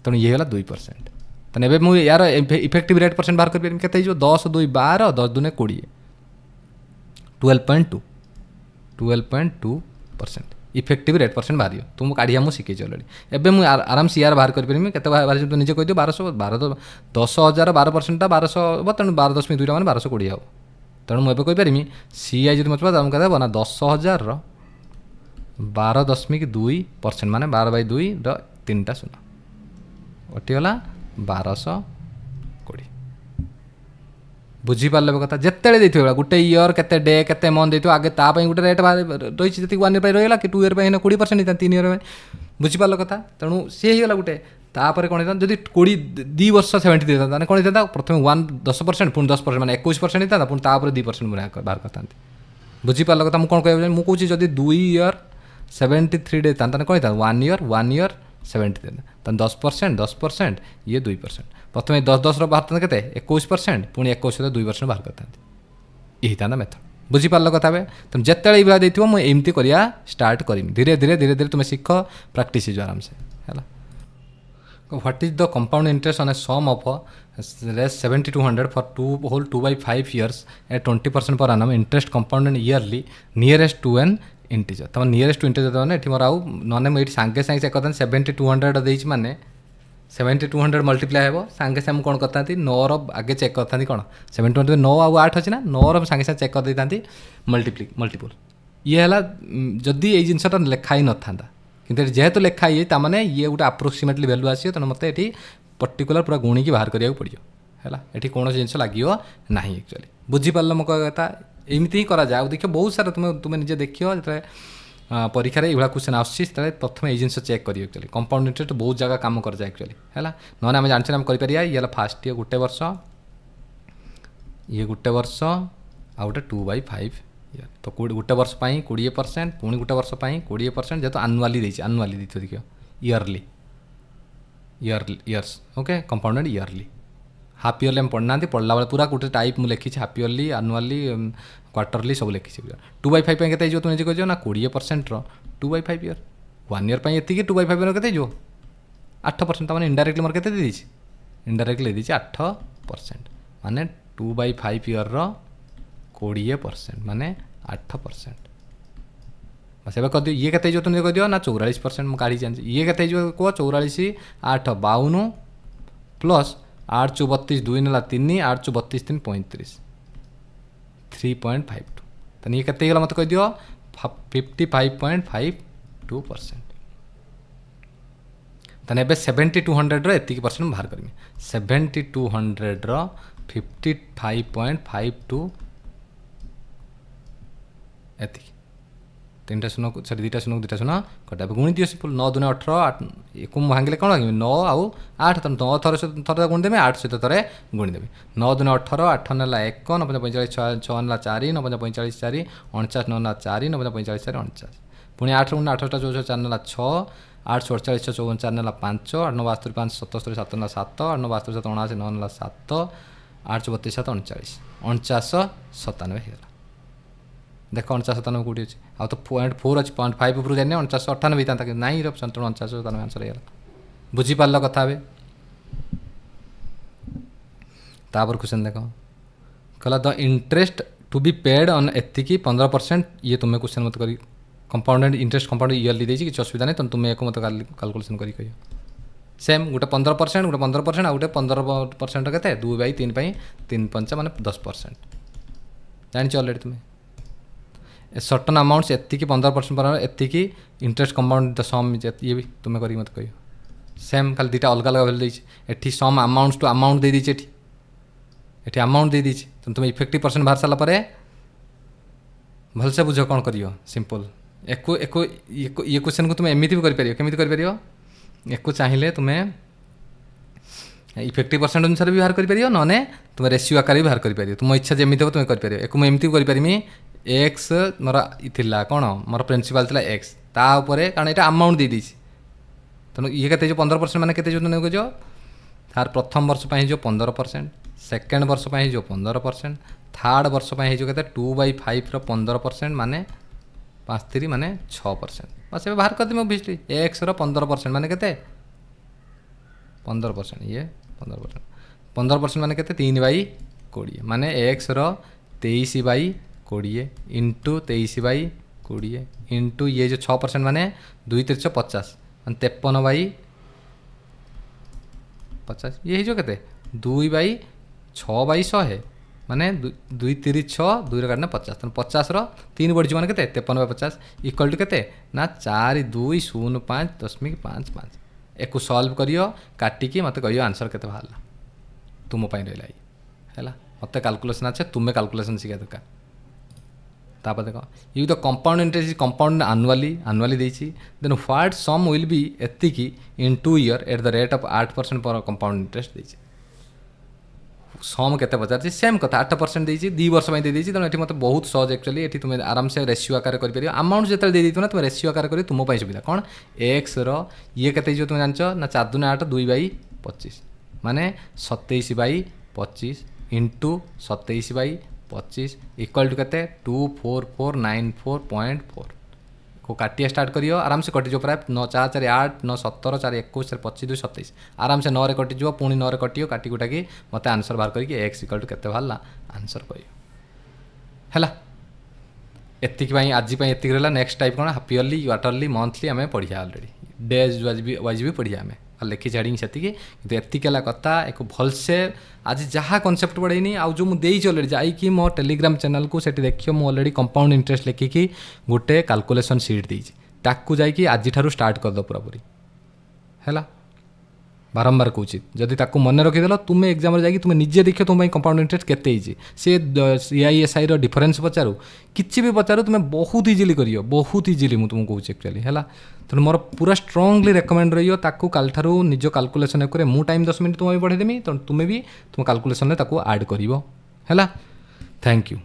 तेणु ये है 2% तेना एवं मुझे यार इफेक्टिव रेट परसेंट बाहर कर के 10 2 12 10 2 20 12.2% इफेक्टिव रेट परसेंट बाहर तुमको काढ़िया मुझे शिखी अलरेडी एवं मुझे आराम से यार बाहर करें के बाहर तुम निजे कही 12 10,000 12% 1200 हम तेणु 12.2 मैंने 1220 हम तेणु मुझे कहीपरि सी आई जो मतलब तुमको कहते ना 10,000 12.2% माने 12/2 3टा 0 कटिगला 1220 बुझीपारे कथा जिते देखिए गोटे ईयर के डे के मंथ देखो आगे तापाई गोटे रेट रही जी 1 ईयर रहा कि 2 ईयर 20% 3 ईयर बुझीपार कथा तेणु सी होगा गोटे तापर कौन होता जब 2 वर्ष 70 देता कौन होता प्रथम 10% पुणी 10% मैंने 21% होता पुणी तापर 2% बाहर करता बुझीपार कथा मुझे कौन कह मुझे जब 2 ईयर 73 डे था कौन होता 1 ईयर 70 देता तो 10% ये 2% प्रथम 10 बाहर के 21% पुणी 21 2% बाहर करता यही था मेथड बुझीपार कथा तुम जिते भाई देखो मुझे एमती करा स्टार्ट करी धीरे धीरे तुम्हें शिख प्राक्ट आराम से है what is the compound interest on a sum of 7200 for 2/5 years at 20% per annum interest compounded yearly nearest to an integer तुम नियरेस्ट टू इंटीजर देव ये मोर आउ ना मुझे सागे सागे चेक करता 7200 देती माने 7200 मल्टीप्लाई हे सागे सागे कौन करता 9 आगे चेक करता कौन 7200 9 आउ 8 अच्छी ना 9 सागे सागे चेक कर देता मल्टीपुल ये है जदि ये जिनसा लेखा ही न था कि जेहेतु लिखा ये ताने ये गोटे आप्रोक्सीमेटली भैल्यू आस तेना मत ये पर्टिकुलर पूरा गुणिकी बाहर करा पड़ो है ये कौन जिन लगे ना एक्चुअली बुझीपार मो कह कथा एमती ही करा जाए देख बहुत सारा तुम्हें निजे देख जो परीक्षा ये क्वेश्चन आसुच्छी प्रथम ये जिन चेक करिए एक्चुअली कंपाउंड इंटरेस्ट बहुत जगह काम कर जाए एक्चुअली है ना आम जानते आम कर ये फास्ट ये गोटे वर्ष ये गोटे वर्ष आ गोटे 2/5 तो गोटे वर्ष 20% पुणी गोटे वर्ष 20% जेहतु आनुआली देखिए yearly years okay compounded yearly half yearly पढ़ना पढ़ला बेले पूरा गोटे टाइप मुझे लिखी हाफ इयरली आनुआली क्वार्टरली सब लिखी 2/5 के तुम निजे कह ना 20% 2/5 इयर 1 इयर ये 2/5 के 8% मैंने इनडायरेक्टली मोर के इनडायरेक्टली देती 8% माने 2/5 इयर 20% माने 8% बस एवं कर ये के तुम कह दियो ना 44% मुझे काढ़ी जानी ये के कह 44 8 52 प्लस 8 × 32 2 ना 3 8 × 32 3 35 3.52 तो ये के मत कह दियो 55.52% तो ये 7200 एति परसेंट बाहर करेंगे 7200 55.52 एति 3टा शून्य सरी 2टा शून्य 2टा शून्य कटा गुणी दियो सिंपल 9 दूने 18 एक भांगे कौन लगे 9 आउ 8 तो 9 थर गुणी देवी 8 सहित थे गुणी देवी 9 दूने 18 8 ना 1 9 45 6 ना 4 9 45 4 49 9 ना 4 9 45 4 49 पुणी 8 गुणे 18 24 4 ना 6 8 48 54 4 ना 5 8 9 72 5 77 7 ना 7 8 9 72 7 79 9 ना 7 8 32 7 39 4997 है देख 4997 कौटी अच्छे आ तो 0.4 अच्छे 0.5 ऊपर जाने 4998 था कि नहीं ऑप्शन 4997 आंसर है बुझीपार कथा तापर क्वेश्चन देख कहला the interest to be paid on एतिकी 15% ये तुम्हें क्वेश्चन मत करी कंपाउंडेड इंटरेस्ट कंपाउंड इयरली देती किसी असुविधा नहीं तुम्हें एक मत कैलकुलेशन करी कह सेम गोटे 15% गोटे 15% आ गोटे 15% के 2/3 3 5 माने 10% जानी अलरेडी तुम्हें सर्टन अमाउंट्स एति 15% पर एति इंटरेस्ट कंपाउंड द सम ये भी तुम्हें करी मत कह सेम खाली दुटा अलग अलग वैल्यू देती सम अमाउंट्स टू अमाउंट दे दीची एटी अमाउंट दे दीची तुम्हें इफेक्टिव परसेंट बाहर सारा भलसे बुझ कौन कर सिंपल ये क्वेश्चन को तुम्हें एमती भी कर एक चाहिए तुम्हें इफेक्टिव परसेंट अनुसार भी बाहर कर ना तुम्हें रेशियो आकार भी बाहर कर तुम इच्छा जमी हो तुम्हें कर एक एमती भी करपारि एक्स मोर इला कौन मोर प्रिंसिपाल थी एक्स तापर कारण यहाँ अमाउंट दे दीची तेणु ये के 15% मैंने के जो तार प्रथम वर्ष जो 15% सेकेंड वर्ष जो 15% थर्ड वर्ष जो के 2/5 15% माने 5 माने 6% बस ये बाहर करदेमी ओबियसली एक्स 15% माने के 15% ये 15% माने के 3/20 माने एक्स 23/20 इंटू 23/20 इंटू ये जो 6% माने 2 3 50 मान 53/50 ये जो के 2/6/100 है माने 2 3 6 2 काटना 50 तो 50 3 बढ़ी मैंने के 53/50 इक्वल टू के ना 4 2 0 5 .55 एक सल्व करियो काटिकी मत कहियो आंसर के बाहर तुम रहा है मत कैलकुलेशन अच्छे तुम्हें कैलकुलेशन शिखा दरकार तापर देख you the compound interest compound annually देती then what sum will be एतिकी in 2 year at the rate of 8% per compound interest देती सम के पचार सेम कथा 8% देती 2 वर्ष में दे तेनाली ये मतलब बहुत सहज एक्चुअली ये तुम्हें आराम से रेशियो आकार कर अमाउंट जो दे दी ना तुम रेशियो आकार कर तुम सुविधा कौन एक्स ये के जो तुम जान ना 4 2 8 2/25 माने 27/25 इंटू 27/25 इक्वल टू के 24494.4 को काटिया स्टार्ट करियो आराम से कटिज प्राय 9 4 4 8 9 17 4 21 25 2 27 आराम से 9 कटिज पुणी 9 कटियो काटी कुटाकी मत आंसर बाहर करके एक्स इक्वल टू के बाहर आंसर कह एतिक आज एतिक रहा नेक्स्ट टाइप कौन हाफ इयरली क्वार्टरली मंथली आम पढ़िया अलरेडी डेज वाइज भी पढ़िया आम आ लिखी छाड़ी से कि एतिकला कथा एक भलसे आज जहाँ कनसेप्ट पढ़ेनी आउ जो मुझे अलरेडी जाकि मो टेलीग्राम चैनल को सेठी देखियो मु अलरेडी कंपाउंड इंटरेस्ट लिखिकी गोटे कैलकुलेशन सीट देती ताकू जाकि आज स्टार्ट करद पूरापूरी है बारंबार कहूँ जदि ताकू मन रखीदेल तुम्हें एग्जाम जाकि तुम्हें निजे देख तुम कंपाउंड इंटरेस्ट केते सी CISI डिफरेन्स पचारू किसी भी पचारू तुम्हें बहुत इजिली कर बहुत इजिली मुझे तुमको कहूँ एक्चुअली है तेणु मोर पूरा स्ट्रांगली रेकमेंड रही ताकू कालठारू निज कैलकुलेशन एक मु टाइम 10 मिनट तुम्हें पढ़ेदेमी तेणु तुम्हें भी तुम कैलकुलेशन आड कर है थैंक यू।